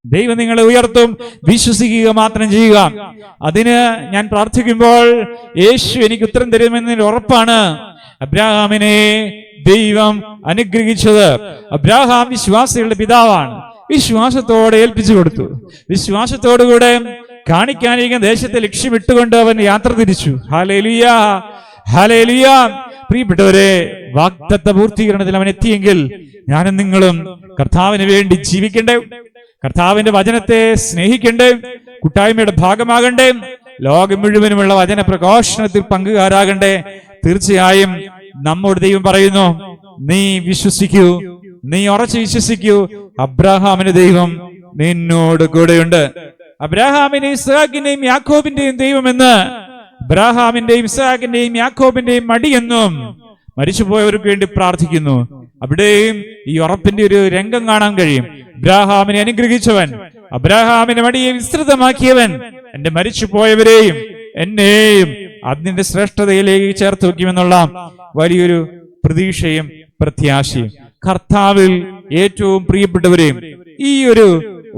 ദൈവം നിങ്ങളെ ഉയർത്തും. വിശ്വസിക്കുക മാത്രം ചെയ്യുക. അതിന് ഞാൻ പ്രാർത്ഥിക്കുമ്പോൾ യേശു എനിക്ക് ഉത്തരം തരുമെന്നതിന് ഉറപ്പാണ്. അബ്രാഹാമിനെ ദൈവം അനുഗ്രഹിച്ചത്. അബ്രാഹാം വിശ്വാസികളുടെ പിതാവാണ്. വിശ്വാസത്തോടെ ഏൽപ്പിച്ചു കൊടുത്തു. വിശ്വാസത്തോടുകൂടെ കാണിക്കാനിരിക്കുന്ന ദേശത്തെ ലക്ഷ്യമിട്ടുകൊണ്ട് അവൻ യാത്ര തിരിച്ചു. Hallelujah, hallelujah. പ്രിയപ്പെട്ടവരെ, വാഗ്ദത്ത പൂർത്തീകരണത്തിൽ അവൻ എത്തിയെങ്കിൽ ഞാനും നിങ്ങളും കർത്താവിന് വേണ്ടി ജീവിക്കണ്ടേ, കർത്താവിന്റെ വചനത്തെ സ്നേഹിക്കണ്ടേ, കൂട്ടായ്മയുടെ ഭാഗമാകണ്ടേ, ലോകം മുഴുവനുമുള്ള വചന പ്രഘോഷണത്തിൽ പങ്കുകാരാകണ്ടേ. തീർച്ചയായും നമ്മോട് ദൈവം പറയുന്നു, നീ വിശ്വസിക്കൂ, നീ ഉറച്ചു വിശ്വസിക്കൂ. അബ്രാഹാമിന്റെ ദൈവം നിന്നോട് കൂടെയുണ്ട്. അബ്രാഹാമിന്റെയും ഇസ്ഹാക്കിന്റെയും യാക്കോബിന്റെയും ദൈവമെന്ന് അബ്രാഹാമിന്റെയും ഇസ്ഹാക്കിന്റെയും യാക്കോബിന്റെയും മടിയെന്നും മരിച്ചുപോയവർക്ക് വേണ്ടി പ്രാർത്ഥിക്കുന്നു. അവിടെയും ഈ ഉറപ്പിന്റെ ഒരു രംഗം കാണാൻ കഴിയും. അബ്രാഹാമിനെ അനുഗ്രഹിച്ചവൻ, അബ്രാഹാമിന്റെ മടിയെ വിസ്തൃതമാക്കിയവൻ എന്റെ മരിച്ചുപോയവരെയും എന്നെയും അതിന്റെ ശ്രേഷ്ഠതയിലേക്ക് ചേർത്ത് വയ്ക്കുമെന്നുള്ള വലിയൊരു പ്രതീക്ഷയും പ്രത്യാശയും. കർത്താവിൽ ഏറ്റവും പ്രിയപ്പെട്ടവരെയും ഈ ഒരു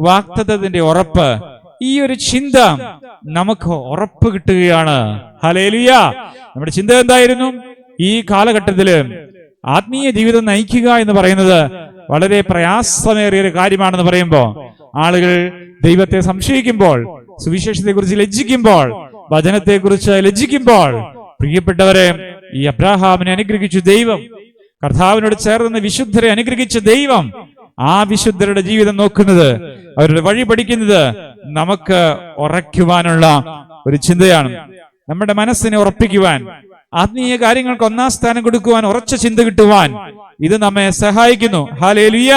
വാഗ്ദത്തത്തിന്റെ ഉറപ്പ്, ഈ ഒരു ചിന്ത നമുക്ക് ഉറപ്പ് കിട്ടുകയാണ്. ഹല്ലേലൂയ. നമ്മുടെ ചിന്ത എന്തായിരുന്നു? ഈ കാലഘട്ടത്തില് ആത്മീയ ജീവിതം നയിക്കുക എന്ന് പറയുന്നത് വളരെ പ്രയാസമേറിയ ഒരു കാര്യമാണെന്ന് പറയുമ്പോൾ ആളുകൾ ദൈവത്തെ സംശയിക്കുമ്പോൾ, സുവിശേഷത്തെ കുറിച്ച് ലജ്ജിക്കുമ്പോൾ, വചനത്തെ കുറിച്ച് ലജ്ജിക്കുമ്പോൾ, പ്രിയപ്പെട്ടവരെ, ഈ അബ്രാഹാമിനെ അനുഗ്രഹിച്ച ദൈവം, കർത്താവിനോട് ചേർന്ന് വിശുദ്ധരെ അനുഗ്രഹിച്ച ദൈവം, ആ വിശുദ്ധരുടെ ജീവിതം നോക്കുന്നത്, അവരുടെ വഴി പഠിക്കുന്നത് നമുക്ക് ഉറയ്ക്കുവാനുള്ള ഒരു ചിന്തയാണ്. നമ്മുടെ മനസ്സിനെ ഉറപ്പിക്കുവാൻ, ആത്മീയ കാര്യങ്ങൾക്ക് ഒന്നാം സ്ഥാനം കൊടുക്കുവാൻ, ഉറച്ച ചിന്ത കിട്ടുവാൻ ഇത് നമ്മെ സഹായിക്കുന്നു. ഹല്ലേലൂയ.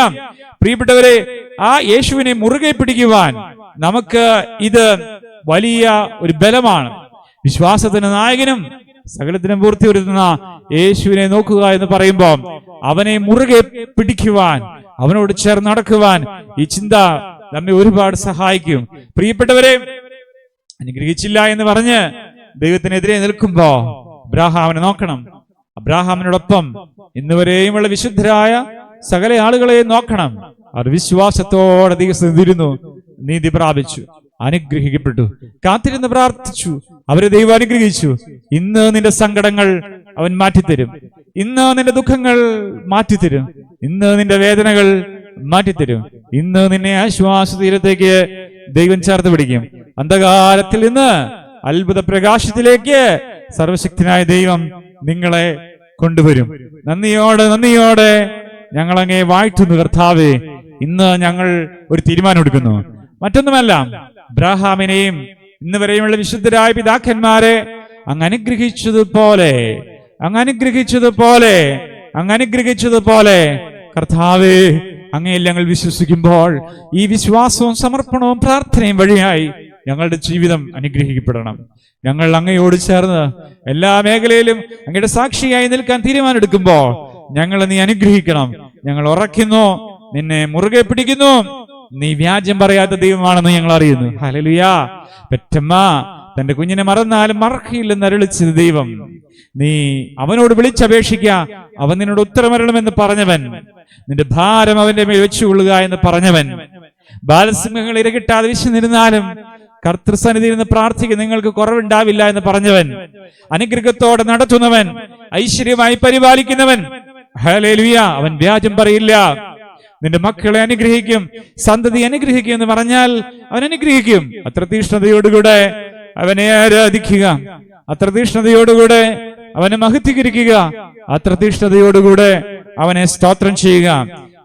പ്രിയപ്പെട്ടവരെ, ആ യേശുവിനെ മുറുകെ പിടിക്കുവാൻ നമുക്ക് ഇത് വലിയ ഒരു ബലമാണ്. വിശ്വാസത്തിന് നായകനും സകലത്തിനും പൂർത്തി വരുത്തുന്ന യേശുവിനെ നോക്കുക എന്ന് പറയുമ്പോൾ അവനെ മുറുകെ പിടിക്കുവാൻ, അവനോട് ചേർന്ന് നടക്കുവാൻ ഈ ചിന്ത നമ്മെ ഒരുപാട് സഹായിക്കും. പ്രിയപ്പെട്ടവരെ, അനുഗ്രഹിച്ചില്ല എന്ന് പറഞ്ഞ് ദൈവത്തിനെതിരെ നിൽക്കുമ്പോ അബ്രാഹാമിനെ നോക്കണം. അബ്രാഹാമിനോടൊപ്പം ഇന്നുവരെയുമുള്ള വിശുദ്ധരായ സകല ആളുകളെ നോക്കണം. അവർ വിശ്വാസത്തോടെ ദൈവസ്ഥിതിരുന്നു, നീതി പ്രാപിച്ചു, അനുഗ്രഹിക്കപ്പെട്ടു, കാത്തിരുന്ന് പ്രാർത്ഥിച്ചു, അവരെ ദൈവം അനുഗ്രഹിച്ചു. ഇന്ന് നിന്റെ സങ്കടങ്ങൾ അവൻ മാറ്റിത്തരും. ഇന്ന് നിന്റെ ദുഃഖങ്ങൾ മാറ്റിത്തരും. ഇന്ന് നിന്റെ വേദനകൾ മാറ്റിത്തരും. ഇന്ന് നിന്നെ ആശ്വാസ തീരത്തേക്ക് ദൈവം ചേർത്ത് പിടിക്കും. അന്ധകാരത്തിൽ നിന്ന് അത്ഭുത പ്രകാശത്തിലേക്ക് സർവശക്തനായ ദൈവം നിങ്ങളെ കൊണ്ടുവരും. നന്ദിയോടെ ഞങ്ങൾ അങ്ങേ വാഴ്ത്തുന്നു കർത്താവേ. ഇന്ന് ഞങ്ങൾ ഒരു തീരുമാനം എടുക്കുന്നു. മറ്റൊന്നുമല്ല, അബ്രാഹാമിനെയും ഇന്ന് വരെയുമുള്ള വിശുദ്ധരായ പിതാക്കന്മാരെ അങ്ങ് അനുഗ്രഹിച്ചതുപോലെ അങ്ങ് അനുഗ്രഹിച്ചതുപോലെ കർത്താവേ, അങ്ങയിൽ ഞങ്ങൾ വിശ്വസിക്കുമ്പോൾ ഈ വിശ്വാസവും സമർപ്പണവും പ്രാർത്ഥനയും വഴിയായി ഞങ്ങളുടെ ജീവിതം അനുഗ്രഹിക്കപ്പെടണം. ഞങ്ങൾ അങ്ങയോട് ചേർന്ന് എല്ലാ മേഖലയിലും അങ്ങയുടെ സാക്ഷിയായി നിൽക്കാൻ തീരുമാനമെടുക്കുമ്പോൾ ഞങ്ങളെ നീ അനുഗ്രഹിക്കണം. ഞങ്ങൾ ഉറക്കുന്നു, നിന്നെ മുറുകെ പിടിക്കുന്നു. നീ വ്യാജം പറയാത്ത ദൈവമാണെന്ന് ഞങ്ങൾ അറിയുന്നു. ഹല്ലേലൂയാ. പെറ്റമ്മ തന്റെ കുഞ്ഞിനെ മറന്നാലും മറക്കില്ലെന്ന് അരുളിച്ചത് ദൈവം. നീ അവനോട് വിളിച്ചപേക്ഷിക്ക, അവൻ നിന്നോട് ഉത്തരമരണമെന്ന് പറഞ്ഞവൻ. നിന്റെ ഭാരം അവന്റെ മേൽ വെച്ചുകൊള്ളുക എന്ന് പറഞ്ഞവൻ. ബാലസിംഹങ്ങൾ ഇരകിട്ടാതെ വിശന്നിരുന്നാലും കർത്തൃസന്നിധിയിൽ നിന്ന് പ്രാർത്ഥിക്കുക, നിങ്ങൾക്ക് കുറവുണ്ടാവില്ല എന്ന് പറഞ്ഞവൻ. അനുഗ്രഹത്തോടെ നടത്തുന്നവൻ, ഐശ്വര്യമായി പരിപാലിക്കുന്നവൻ. ഹല്ലേലൂയ. അവൻ വ്യാജം പറയില്ല. നിന്റെ മക്കളെ അനുഗ്രഹിക്കും, സന്തതി അനുഗ്രഹിക്കും എന്ന് പറഞ്ഞാൽ അവൻ അനുഗ്രഹിക്കും. അത്ര തീഷ്ണതയോടുകൂടെ അവനെ ആരാധിക്കുക, അത്ര തീഷ്ണതയോടുകൂടെ അവനെ മഹത്വീകരിക്കുക, അത്ര തീഷ്ണതയോടുകൂടെ അവനെ സ്തോത്രം ചെയ്യുക.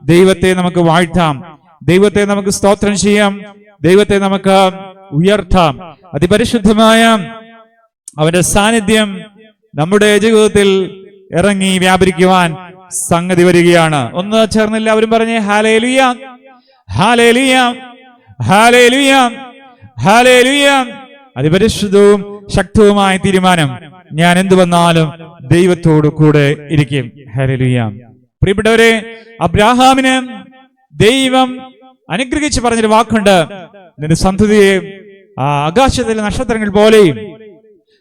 ദൈവത്തെ നമുക്ക് വാഴ്ത്താം, ദൈവത്തെ നമുക്ക് സ്തോത്രം ചെയ്യാം, ദൈവത്തെ നമുക്ക് ഉയർത്താം. അതിപരിശുദ്ധമായ അവന്റെ സാന്നിധ്യം നമ്മുടെ ജീവിതത്തിൽ ഇറങ്ങി വ്യാപരിക്കുവാൻ സംഗതി വരികയാണ്. ഒന്ന് ചേർന്ന് എല്ലാവരും പറഞ്ഞേ ഹല്ലേലൂയ, ഹല്ലേലൂയ, ഹല്ലേലൂയ, ഹല്ലേലൂയ. അതിപരിശുദ്ധവും ശക്തവുമായ തീരുമാനം, ഞാൻ എന്തു വന്നാലും ദൈവത്തോട് കൂടെ ഇരിക്കും. ഹല്ലേലൂയ. പ്രിയപ്പെട്ടവരെ, അബ്രാഹാമിന് ദൈവം അനുഗ്രഹിച്ച് പറഞ്ഞൊരു വാക്കുണ്ട്, നിന്റെ സന്തതിയെ ആകാശത്തിലെ നക്ഷത്രങ്ങൾ പോലെയും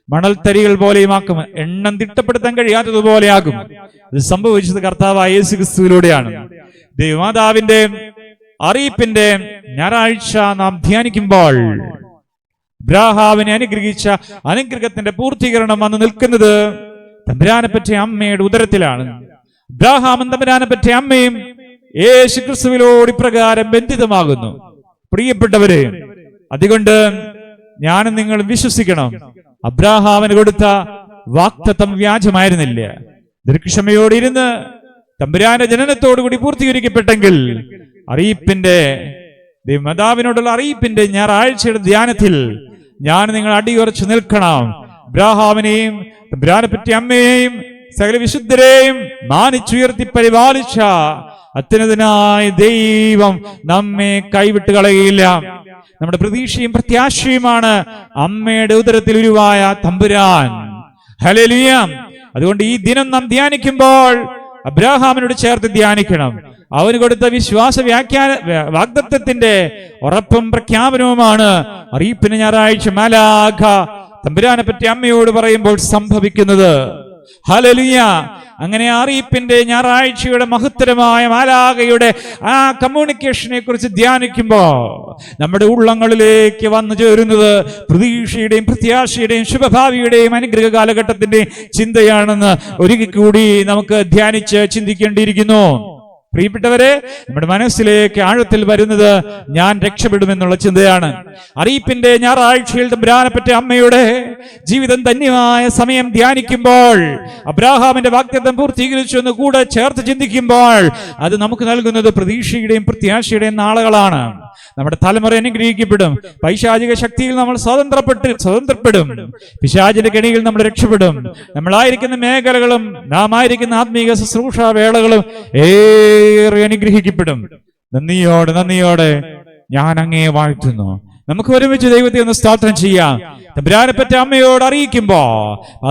മണൽത്തരികൾ പോലെയും ആക്കും, എണ്ണം തിട്ടപ്പെടുത്താൻ കഴിയാത്തതുപോലെയാകും. ഇത് സംഭവിച്ചത് കർത്താവായ യേശു ക്രിസ്തുവിലൂടെയാണ്. ദൈവമാതാവിന്റെ അറിയിപ്പിന്റെ ഞായറാഴ്ച നാം ധ്യാനിക്കുമ്പോൾ അബ്രാഹാമിനെ അനുഗ്രഹിച്ച അനുഗ്രഹത്തിന്റെ പൂർത്തീകരണം വന്ന് നിൽക്കുന്നത് തമ്പുരാനെ പറ്റിയ അമ്മയുടെ ഉദരത്തിലാണ്. അബ്രാഹാമും തമ്പുരാനെ പറ്റിയ അമ്മയും യേശു ക്രിസ്തുവിനോട് ഇപ്രകാരം ബന്ധിതമാകുന്നു. പ്രിയപ്പെട്ടവരെ, അതുകൊണ്ട് ഞാനും നിങ്ങൾ വിശ്വസിക്കണം, അബ്രാഹാമിന് കൊടുത്ത വാഗ്ദത്തം വ്യാജമായിരുന്നില്ല. ദീർഘക്ഷമയോടെ ഇരുന്ന് തമ്പുരാന്റെ ജനനത്തോടുകൂടി പൂർത്തീകരിക്കപ്പെട്ടെങ്കിൽ അറിയിപ്പിന്റെ മാതാവിനോടുള്ള അറിയിപ്പിന്റെ ഞായറാഴ്ചയുടെ ധ്യാനത്തിൽ ഞാൻ നിങ്ങൾ അടിയുറച്ചു നിൽക്കണം. അബ്രാഹാമിനെയും തമ്പുരാനെ പറ്റിയ അമ്മയെയും സകല വിശുദ്ധരെയും മാനിച്ചുയർത്തി പരിപാലിച്ച അത്യുന്നതനായ ദൈവം നമ്മെ കൈവിട്ട് കളയുകയില്ല. നമ്മുടെ പ്രതീക്ഷയും പ്രത്യാശയുമാണ് അമ്മയുടെ ഉദരത്തിൽ ഉരുവായ തമ്പുരാൻ. ഹല്ലേലൂയ. അതുകൊണ്ട് ഈ ദിനം നാം ധ്യാനിക്കുമ്പോൾ അബ്രാഹാമിനോട് ചേർത്ത് ധ്യാനിക്കണം. അവന് കൊടുത്ത വിശ്വാസ വാഗ്ദത്തത്തിന്റെ ഉറപ്പും പ്രഖ്യാപനവുമാണ് അറിയിപ്പിന് ഞായറാഴ്ച മാലാഖ തമ്പുരാനെ പറ്റി അമ്മയോട് പറയുമ്പോൾ സംഭവിക്കുന്നത്. ഹല്ലേലൂയ. അങ്ങനെ അറിയിപ്പിന്റെ ഞായറാഴ്ചയുടെ മഹത്തരമായ മാലാഖയുടെ ആ കമ്മ്യൂണിക്കേഷനെ കുറിച്ച് ധ്യാനിക്കുമ്പോ നമ്മുടെ ഉള്ളങ്ങളിലേക്ക് വന്നു ചേരുന്നത് പ്രതീക്ഷയുടെയും പ്രത്യാശയുടെയും ശുഭഭാവിയുടെയും അനുഗ്രഹ കാലഘട്ടത്തിന്റെയും ചിന്തയാണെന്ന് ഒരിക്കൽ കൂടി നമുക്ക് ധ്യാനിച്ച് ചിന്തിക്കേണ്ടിയിരിക്കുന്നു. പ്രിയപ്പെട്ടവരെ, നമ്മുടെ മനസ്സിലേക്ക് ആഴത്തിൽ വരുന്നത് ഞാൻ രക്ഷപ്പെടുമെന്നുള്ള ചിന്തയാണ്. അറിയിപ്പിന്റെ ഞായറാഴ്ചയിൽ തമ്പുരാനെപ്പറ്റി അമ്മയുടെ ജീവിതം ധന്യമായ സമയം ധ്യാനിക്കുമ്പോൾ, അബ്രാഹാമിന്റെ വാഗ്ദത്തം പൂർത്തീകരിച്ചു എന്ന് കൂടെ ചേർത്ത് ചിന്തിക്കുമ്പോൾ അത് നമുക്ക് നൽകുന്നത് പ്രതീക്ഷയുടെയും പ്രത്യാശയുടെയും നാളുകളാണ്. നമ്മുടെ തലമുറ അനുഗ്രഹിക്കപ്പെടും. പൈശാചിക ശക്തിയിൽ നമ്മൾ സ്വതന്ത്രപ്പെടും. പിശാചിന്റെ കെണിയിൽ നമ്മൾ രക്ഷപ്പെടും. നമ്മളായിരിക്കുന്ന മേഖലകളും നാം ആയിരിക്കുന്ന ആത്മീക ശുശ്രൂഷ വേളകളും ഏറെ അനുഗ്രഹിക്കപ്പെടും. നന്ദിയോടെ ഞാൻ അങ്ങയെ വാഴ്ത്തുന്നു. നമുക്ക് ഒരുമിച്ച് ദൈവത്തെ ഒന്ന് സ്തോത്രം ചെയ്യാം. തമ്പുരാനെപ്പറ്റ അമ്മയോട് അറിയിക്കുമ്പോ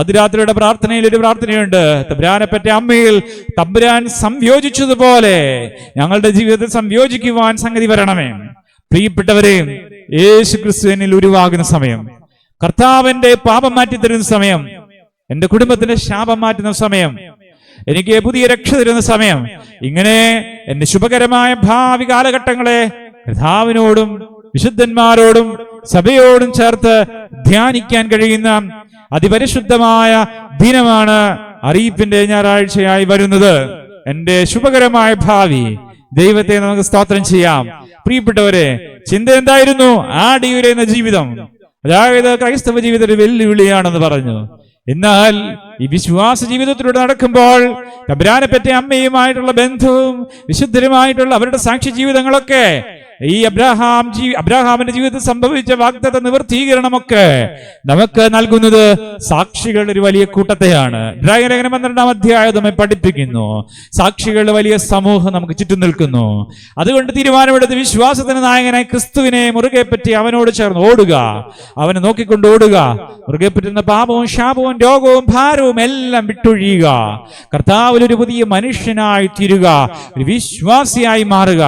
അതിരാത്രിയുടെ പ്രാർത്ഥനയിൽ ഒരു പ്രാർത്ഥനയുണ്ട്. തമ്പുരാനെപ്പറ്റ അമ്മയിൽ തമ്പുരാൻ സംയോജിച്ചതുപോലെ ഞങ്ങളുടെ ജീവിതത്തിൽ സംയോജിക്കുവാൻ സംഗതി വരണമേ. പ്രിയപ്പെട്ടവരെ, യേശു ക്രിസ്തുവിനിൽ ഉരുവാകുന്ന സമയം, കർത്താവിന്റെ പാപം മാറ്റി തരുന്ന സമയം, എന്റെ കുടുംബത്തിന്റെ ശാപം മാറ്റുന്ന സമയം, എനിക്ക് പുതിയ രക്ഷ തരുന്ന സമയം, ഇങ്ങനെ എന്റെ ശുഭകരമായ ഭാവി കാലഘട്ടങ്ങളെ കർത്താവിനോടും വിശുദ്ധന്മാരോടും സഭയോടും ചേർത്ത് ധ്യാനിക്കാൻ കഴിയുന്ന അതിപരിശുദ്ധമായ ദിനമാണ് അറിയിപ്പിന്റെ ഞായറാഴ്ചയായി വരുന്നത്. എന്റെ ശുഭകരമായ ഭാവി ദൈവത്തെ നമുക്ക് സ്തോത്രം ചെയ്യാം. പ്രിയപ്പെട്ടവരെ, ചിന്ത എന്തായിരുന്നു? ആടിയുരയുന്ന ജീവിതം, അതായത് ക്രൈസ്തവ ജീവിതത്തിൽ വെല്ലുവിളിയാണെന്ന് പറഞ്ഞു. എന്നാൽ ഈ വിശ്വാസ ജീവിതത്തിലൂടെ നടക്കുമ്പോൾ തമ്പുരാനെ പറ്റി അമ്മയുമായിട്ടുള്ള ബന്ധവും വിശുദ്ധരുമായിട്ടുള്ള അവരുടെ സാക്ഷി ജീവിതങ്ങളൊക്കെ ഈ അബ്രഹാമിന്റെ ജീവിതത്തിൽ സംഭവിച്ച വാഗ്ദത്ത നിവൃത്തീകരണമൊക്കെ നമുക്ക് നൽകുന്നത് സാക്ഷികളുടെ ഒരു വലിയ കൂട്ടത്തെയാണ്. ലേഖനം 12-ാം അധ്യായം നമ്മെ പഠിപ്പിക്കുന്നു. സാക്ഷികളുടെ വലിയ സമൂഹം നമുക്ക് ചുറ്റും നിൽക്കുന്നു. അതുകൊണ്ട് തീരുമാനമെടുത്ത് വിശ്വാസത്തിന് നായകനായി ക്രിസ്തുവിനെ മുറുകെ പറ്റി അവനോട് ചേർന്ന് ഓടുക, അവനെ നോക്കിക്കൊണ്ട് ഓടുക. മുറുകെ പറ്റുന്ന പാപവും ശാപവും രോഗവും ഭാരവും എല്ലാം വിട്ടൊഴിയുക. കർത്താവിൽ ഒരു പുതിയ മനുഷ്യനായി തീരുക, ഒരു വിശ്വാസിയായി മാറുക,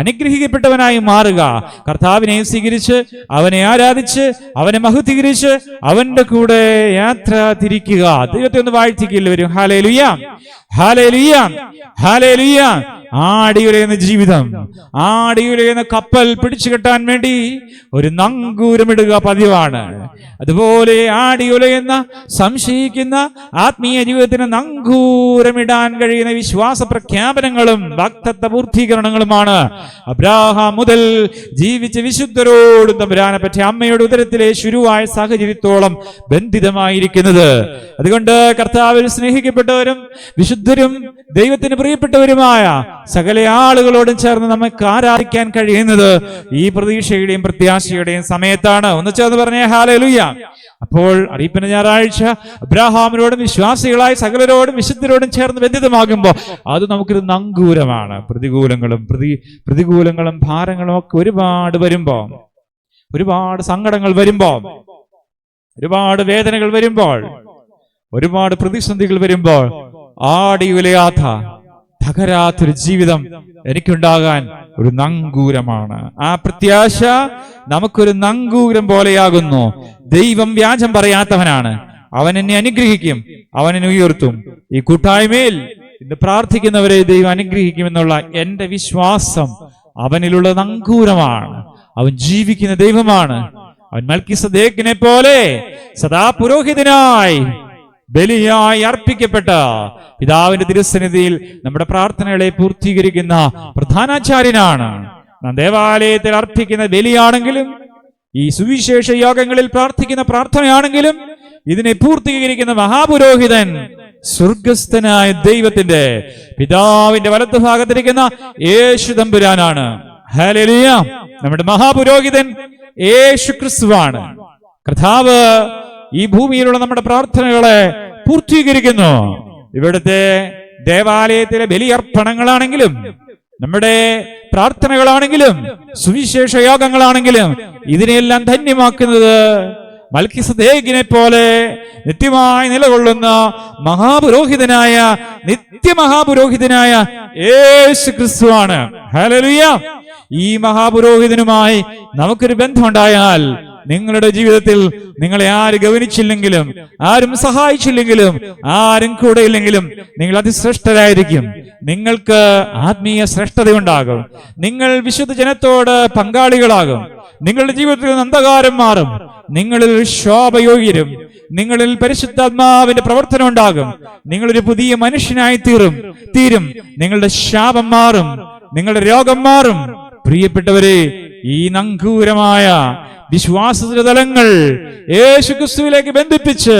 അനുഗ്രഹിക്കപ്പെട്ടവനായി മാറുക. കർത്താവിനെ സ്വീകരിച്ച് അവനെ ആരാധിച്ച് അവനെ മഹത്വീകരിച്ച് അവന്റെ കൂടെ യാത്ര തിരിക്കുക. ദൈവത്തെ ഒന്ന് വാഴ്ത്തിക്കില്ല വരും. Hallelujah, hallelujah, hallelujah. ആടിയുലയുന്ന ജീവിതം, ആടിയുലയുന്ന കപ്പൽ പിടിച്ചു കെട്ടാൻ വേണ്ടി ഒരു നങ്കൂരമിടുക പതിവാണ്. അതുപോലെ ആടിയുലയുന്ന സംശയിക്കുന്ന ആത്മീയ ജീവിതത്തിന് നങ്കൂരമിടാൻ കഴിയുന്ന വിശ്വാസ പ്രഖ്യാപനങ്ങളും വാഗ്ദത്ത പൂർത്തീകരണങ്ങളുമാണ് അബ്രാഹാം മുതൽ ജീവിച്ച വിശുദ്ധരോടും തമ്പുരാനെ പറ്റി അമ്മയുടെ ഉദരത്തിലെ ശുരുവായ സാഹചര്യത്തോളം ബന്ധിതമായിരിക്കുന്നത്. അതുകൊണ്ട് കർത്താവിൽ സ്നേഹിക്കപ്പെട്ടവരും വിശുദ്ധരും ദൈവത്തിന് പ്രിയപ്പെട്ടവരുമായ സകല ആളുകളോടും ചേർന്ന് നമുക്ക് ആരാധിക്കാൻ കഴിയുന്നത് ഈ പ്രതീക്ഷയുടെയും പ്രത്യാശയുടെയും സമയത്താണ്. ഒന്ന് ചേർന്ന് പറഞ്ഞേ ഹല്ലേലൂയ. അപ്പോൾ അറിയിപ്പിന്റെ ഞായറാഴ്ച അബ്രാഹാമിനോടും വിശ്വാസികളായി സകലരോടും വിശുദ്ധരോടും ചേർന്ന് ബന്ധിതമാകുമ്പോൾ അത് നമുക്കൊരു നങ്കൂരമാണ്. പ്രതികൂലങ്ങളും ഭാരങ്ങളും ഒക്കെ ഒരുപാട് വരുമ്പോൾ, ഒരുപാട് സങ്കടങ്ങൾ വരുമ്പോൾ, ഒരുപാട് വേദനകൾ വരുമ്പോൾ, ഒരുപാട് പ്രതിസന്ധികൾ വരുമ്പോൾ ആടിയുലയാത്ത തകരാത്തൊരു ജീവിതം എനിക്കുണ്ടാകാൻ ഒരു നങ്കൂരമാണ്. ആ പ്രത്യാശ നമുക്കൊരു നങ്കൂരം പോലെയാകുന്നു. ദൈവം വ്യാജം പറയാത്തവനാണ്. അവൻ എന്നെ അനുഗ്രഹിക്കും, അവൻ എന്നെ ഉയർത്തും. ഈ കൂട്ടായ്മയിൽ ഇന്ന് പ്രാർത്ഥിക്കുന്നവരെ ദൈവം അനുഗ്രഹിക്കുമെന്നുള്ള എന്റെ വിശ്വാസം അവനിലുള്ള നങ്കൂരമാണ്. അവൻ ജീവിക്കുന്ന ദൈവമാണ്. അവൻ മൽക്കീസദേക്കിനെ പോലെ സദാ പുരോഹിതനായി ബലിയായി അർപ്പിക്കപ്പെട്ട പിതാവിന്റെ തിരുസന്നിധിയിൽ നമ്മുടെ പ്രാർത്ഥനകളെ പൂർത്തീകരിക്കുന്ന പ്രധാനാചാര്യനാണ്. നാം ദേവാലയത്തിൽ അർപ്പിക്കുന്ന ബലിയാണെങ്കിലും ഈ സുവിശേഷ യോഗങ്ങളിൽ പ്രാർത്ഥിക്കുന്ന പ്രാർത്ഥനയാണെങ്കിലും ഇതിനെ പൂർത്തീകരിക്കുന്ന മഹാപുരോഹിതൻ സ്വർഗസ്ഥനായ ദൈവത്തിന്റെ പിതാവിന്റെ വലത്തുഭാഗത്തിരിക്കുന്ന യേശു തമ്പുരാനാണ്. ഹല്ലേലൂയ. നമ്മുടെ മഹാപുരോഹിതൻ യേശു ക്രിസ്തുവാണ്. കർത്താവ് ഈ ഭൂമിയിലുള്ള നമ്മുടെ പ്രാർത്ഥനകളെ പൂർത്തീകരിക്കുന്നു. ഇവിടുത്തെ ദേവാലയത്തിലെ ബലിയർപ്പണങ്ങളാണെങ്കിലും നമ്മുടെ പ്രാർത്ഥനകളാണെങ്കിലും സുവിശേഷ യോഗങ്ങളാണെങ്കിലും ഇതിനെല്ലാം ധന്യമാക്കുന്നത് മൽക്കീസദേക്കിനെ പോലെ നിത്യമായി നിലകൊള്ളുന്ന മഹാപുരോഹിതനായ നിത്യമഹാപുരോഹിതനായ യേശു ക്രിസ്തുവാണ്. ഹല്ലേലൂയ. ഈ മഹാപുരോഹിതനുമായി നമുക്കൊരു ബന്ധമുണ്ടായാൽ നിങ്ങളുടെ ജീവിതത്തിൽ നിങ്ങളെ ആര് ഗവനിച്ചില്ലെങ്കിലും, ആരും സഹായിച്ചില്ലെങ്കിലും, ആരും കൂടെ ഇല്ലെങ്കിലും നിങ്ങൾ അതിശ്രേഷ്ഠരായിരിക്കും. നിങ്ങൾക്ക് ആത്മീയ ശ്രേഷ്ഠതയുണ്ടാകും. നിങ്ങൾ വിശുദ്ധ ജനത്തോട് പങ്കാളികളാകും. നിങ്ങളുടെ ജീവിതത്തിൽ അന്ധകാരം മാറും. നിങ്ങളിൽ ശോഭയോഗ്യരും. നിങ്ങളിൽ പരിശുദ്ധാത്മാവിന്റെ പ്രവർത്തനം ഉണ്ടാകും. നിങ്ങളൊരു പുതിയ മനുഷ്യനായി തീരും. നിങ്ങളുടെ ശാപം മാറും. നിങ്ങളുടെ രോഗം മാറും. പ്രിയപ്പെട്ടവരെ, ഈ നങ്കൂരമായ വിശ്വാസത്തിന്റെ തലങ്ങൾ യേശുക്രിസ്തുവിലേക്ക് ബന്ധിപ്പിച്ച്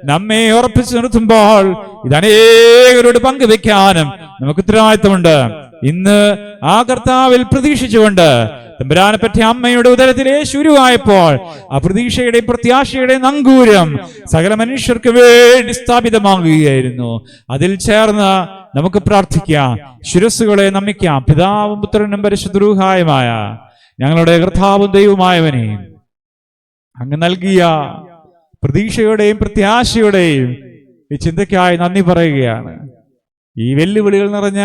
നമ്മെ ഉറപ്പിച്ചു നിർത്തുമ്പോൾ ഇത് അനേകരോട് പങ്കുവെക്കാനും നമുക്ക് ഉത്തരവാദിത്തമുണ്ട്. ഇന്ന് ആ കർത്താവിൽ പ്രതീക്ഷിച്ചുകൊണ്ട് തമ്പുരാനെ പറ്റി അമ്മയുടെ ഉദരത്തിലെ ശുരുവായപ്പോൾ ആ പ്രതീക്ഷയുടെ പ്രത്യാശയുടെ നങ്കൂരം സകല മനുഷ്യർക്ക് വേണ്ടി സ്ഥാപിതമാകുകയായിരുന്നു. അതിൽ ചേർന്ന് നമുക്ക് പ്രാർത്ഥിക്കാം, ശിരസ്സുകളെ നമിക്കാം. പിതാവും പുത്രനും പരിശുദ്ധ റൂഹായുമായ ഞങ്ങളുടെ കർത്താവും ദൈവമായവനെ, അങ്ങ് നൽകിയ പ്രതീക്ഷയുടെയും പ്രത്യാശയുടെയും ഈ ചിന്തയ്ക്കായി നന്ദി പറയുകയാണ്. ഈ വെല്ലുവിളികൾ നിറഞ്ഞ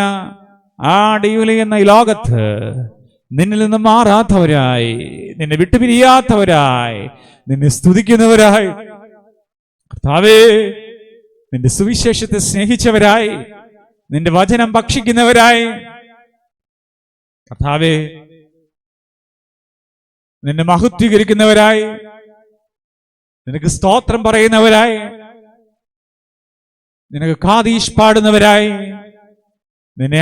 ആടിയുലി എന്ന ഈ ലോകത്ത് നിന്നിൽ നിന്ന് മാറാത്തവരായി, നിന്നെ വിട്ടുപിരിയാത്തവരായി, നിന്നെ സ്തുതിക്കുന്നവരായി, കർത്താവേ നിന്റെ സുവിശേഷത്തെ സ്നേഹിച്ചവരായി, നിന്റെ വചനം ഭക്ഷിക്കുന്നവരായി, കർത്താവേ നിന്നെ മഹത്വീകരിക്കുന്നവരായി, നിനക്ക് സ്തോത്രം പറയുന്നവരായി, നിനക്ക് ഖാദീഷ് പാടുന്നവരായി, നിന്നെ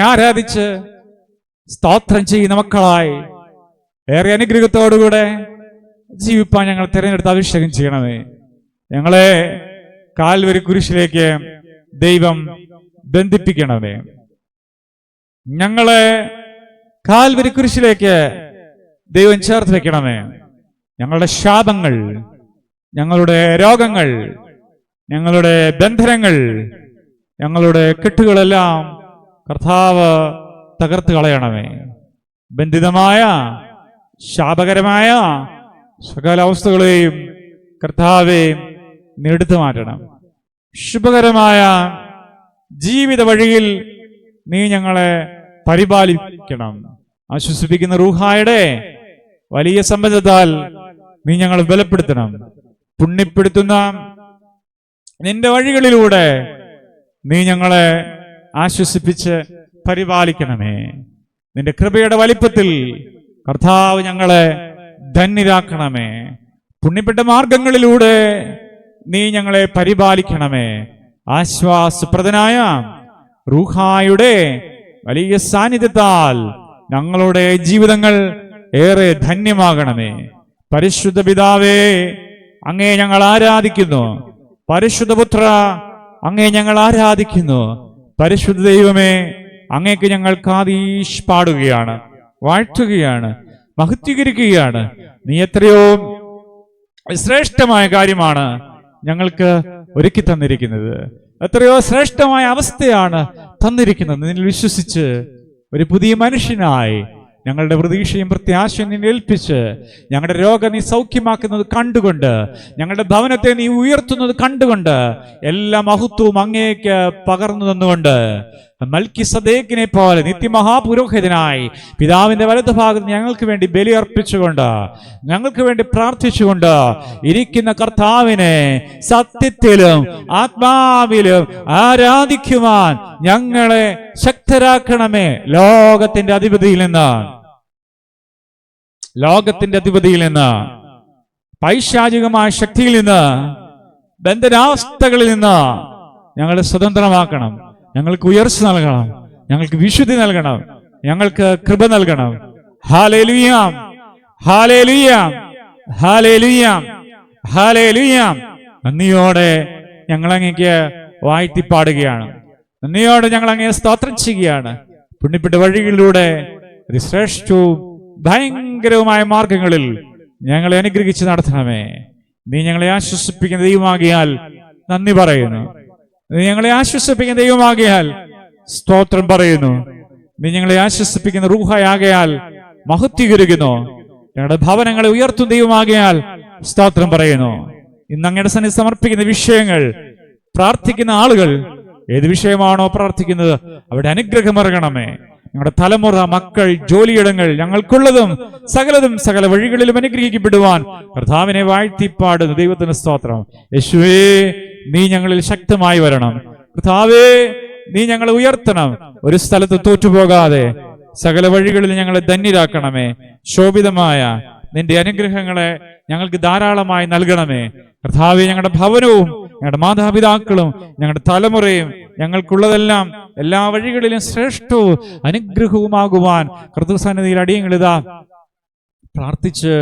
ആരാധിച്ച് സ്തോത്രം ചെയ്യുന്ന മക്കളായി ഏറെ അനുഗ്രഹത്തോടുകൂടെ ജീവിപ്പാൻ ഞങ്ങൾ തിരഞ്ഞെടുത്ത് അഭിഷേകം ചെയ്യണമേ. ഞങ്ങളെ കാൽവരി കുരിശിലേക്ക് ദൈവം ബന്ധിപ്പിക്കണമേ. ഞങ്ങളെ കാൽവരി കുരിശിലേക്ക് ദൈവം ചേർത്ത് വെക്കണമേ. ഞങ്ങളുടെ ശാപങ്ങൾ, ഞങ്ങളുടെ രോഗങ്ങൾ, ഞങ്ങളുടെ ബന്ധനങ്ങൾ, ഞങ്ങളുടെ കെട്ടുകളെല്ലാം കർത്താവ് തകർത്ത് കളയണമേ. ബന്ധിതമായ ശാപകരമായ സകല അവസ്ഥകളെയും കർത്താവെ നീ എടുത്തു മാറ്റണം. ശുഭകരമായ ജീവിത വഴിയിൽ നീ ഞങ്ങളെ പരിപാലിക്കണം. ആശ്വസിപ്പിക്കുന്ന റൂഹായുടെ വലിയ സമ്പന്നത്താൽ നീ ഞങ്ങളെ ബലപ്പെടുത്തണം. പുണ്യപ്പെടുത്തുന്ന നിന്റെ വഴികളിലൂടെ നീ ഞങ്ങളെ ആശ്വസിപ്പിച്ച് പരിപാലിക്കണമേ. നിന്റെ കൃപയുടെ വലിപ്പത്തിൽ കർത്താവ് ഞങ്ങളെ ധന്യരാക്കണമേ. പുണ്യപ്പെട്ട മാർഗങ്ങളിലൂടെ നീ ഞങ്ങളെ പരിപാലിക്കണമേ. ആശ്വാസപ്രദനായ റൂഹായുടെ വലിയ സാന്നിധ്യത്താൽ ഞങ്ങളുടെ ജീവിതങ്ങൾ ഏറെ ധന്യമാകണമേ. പരിശുദ്ധ പിതാവേ, അങ്ങേ ഞങ്ങൾ ആരാധിക്കുന്നു. പരിശുദ്ധ പുത്ര, അങ്ങേ ഞങ്ങൾ ആരാധിക്കുന്നു. പരിശുദ്ധ ദൈവമേ, അങ്ങേക്ക് ഞങ്ങൾ കാതീശ് പാടുകയാണ്, വാഴ്ത്തുകയാണ്, മഹത്വീകരിക്കുകയാണ്. നീ എത്രയോ ശ്രേഷ്ഠമായ കാര്യമാണ് ഞങ്ങൾക്ക് ഒരുക്കി തന്നിരിക്കുന്നത്. എത്രയോ ശ്രേഷ്ഠമായ അവസ്ഥയാണ് തന്നിരിക്കുന്നത്. നിന്നിൽ വിശ്വസിച്ച് ഒരു പുതിയ മനുഷ്യനായി ഞങ്ങളുടെ പ്രതീക്ഷയും പ്രത്യാശയും നിന്നെ ഏൽപ്പിച്ച് ഞങ്ങളുടെ രോഗം നീ സൗഖ്യമാക്കുന്നത് കണ്ടുകൊണ്ട്, ഞങ്ങളുടെ ഭവനത്തെ നീ ഉയർത്തുന്നത് കണ്ടുകൊണ്ട്, എല്ലാ മഹത്വവും അങ്ങേക്ക് പകർന്നു തന്നുകൊണ്ട്, മൽക്കിസദേക്കിനെ പോലെ നിത്യമഹാപുരോഹിതനായി പിതാവിന്റെ വലതുഭാഗത്ത് ഞങ്ങൾക്ക് വേണ്ടി ബലി അർപ്പിച്ചുകൊണ്ട്, ഞങ്ങൾക്ക് വേണ്ടി പ്രാർത്ഥിച്ചുകൊണ്ട് ഇരിക്കുന്ന കർത്താവിനെ സത്യത്തിലും ആത്മാവിലും ആരാധിക്കുവാൻ ഞങ്ങളെ ശക്തരാക്കണമേ. ലോകത്തിന്റെ അധിപതിയിൽ നിന്ന്, പൈശാചികമായ ശക്തിയിൽ നിന്ന്, ബന്ധനാവസ്ഥകളിൽ നിന്ന് ഞങ്ങളെ സ്വതന്ത്രമാക്കണം. ഞങ്ങൾക്ക് ഉയർച്ച നൽകണം, ഞങ്ങൾക്ക് വിശുദ്ധി നൽകണം, ഞങ്ങൾക്ക് കൃപ നൽകണം. Hallelujah, hallelujah, hallelujah, hallelujah. നന്ദിയോടെ ഞങ്ങൾ അങ്ങേക്ക് വാഴ്ത്തിപ്പാടുകയാണ്. നന്ദിയോടെ ഞങ്ങൾ അങ്ങേ സ്തോത്രം ചെയ്യുകയാണ്. പുണ്യപ്പെട്ട വഴികളിലൂടെ ശ്രേഷ്ഠവും ഭയങ്കരവുമായ മാർഗങ്ങളിൽ ഞങ്ങളെ അനുഗ്രഹിച്ച് നടത്തണമേ. നീ ഞങ്ങളെ ആശ്വസിപ്പിക്കുന്ന ദൈവമാകിയാൽ നന്ദി പറയുന്നു. നീ ഞങ്ങളെ ആശ്വസിപ്പിക്കുന്ന ദൈവമാകിയാൽ സ്തോത്രം പറയുന്നു. നീ ഞങ്ങളെ ആശ്വസിപ്പിക്കുന്ന റൂഹായാകയാൽ മഹത്വീകരിക്കുന്നു. ഞങ്ങളുടെ ഭവനങ്ങളെ ഉയർത്തുന്ന ദൈവമാകിയാൽ സ്തോത്രം പറയുന്നു. ഇന്ന് അങ്ങയുടെ സന്നിധി സമർപ്പിക്കുന്ന വിഷയങ്ങൾ, പ്രാർത്ഥിക്കുന്ന ആളുകൾ ഏത് വിഷയമാണോ പ്രാർത്ഥിക്കുന്നത് അവിടെ അനുഗ്രഹം ഇറങ്ങണമേ. ഞങ്ങളുടെ തലമുറ, മക്കൾ, ജോലിയിടങ്ങൾ, ഞങ്ങൾക്കുള്ളതും സകലതും സകല വഴികളിലും അനുഗ്രഹിക്കപ്പെടുവാൻ കർത്താവിനെ വാഴ്ത്തിപ്പാടുന്നു. ദൈവത്തിന് സ്തോത്രം. യേശുവേ, നീ ഞങ്ങളിൽ ശക്തമായി വരണം. കർത്താവേ, നീ ഞങ്ങളെ ഉയർത്തണം. ഒരു സ്ഥലത്ത് തോറ്റുപോകാതെ സകല വഴികളിൽ ഞങ്ങളെ ധന്യരാക്കണമേ. ശോഭിതമായ നിന്റെ അനുഗ്രഹങ്ങളെ ഞങ്ങൾക്ക് ധാരാളമായി നൽകണമേ. കർത്താവേ, ഞങ്ങളുടെ ഭവനവും ഞങ്ങളുടെ മാതാപിതാക്കളും ഞങ്ങളുടെ തലമുറയും ഞങ്ങൾക്കുള്ളതെല്ലാം എല്ലാ വഴികളിലും ശ്രേഷ്ഠവും അനുഗ്രഹവുമാകുവാൻ കർത്തൃസന്നിധിയിൽ അടിയങ്ങളിതാ പ്രാർത്ഥിച്ച്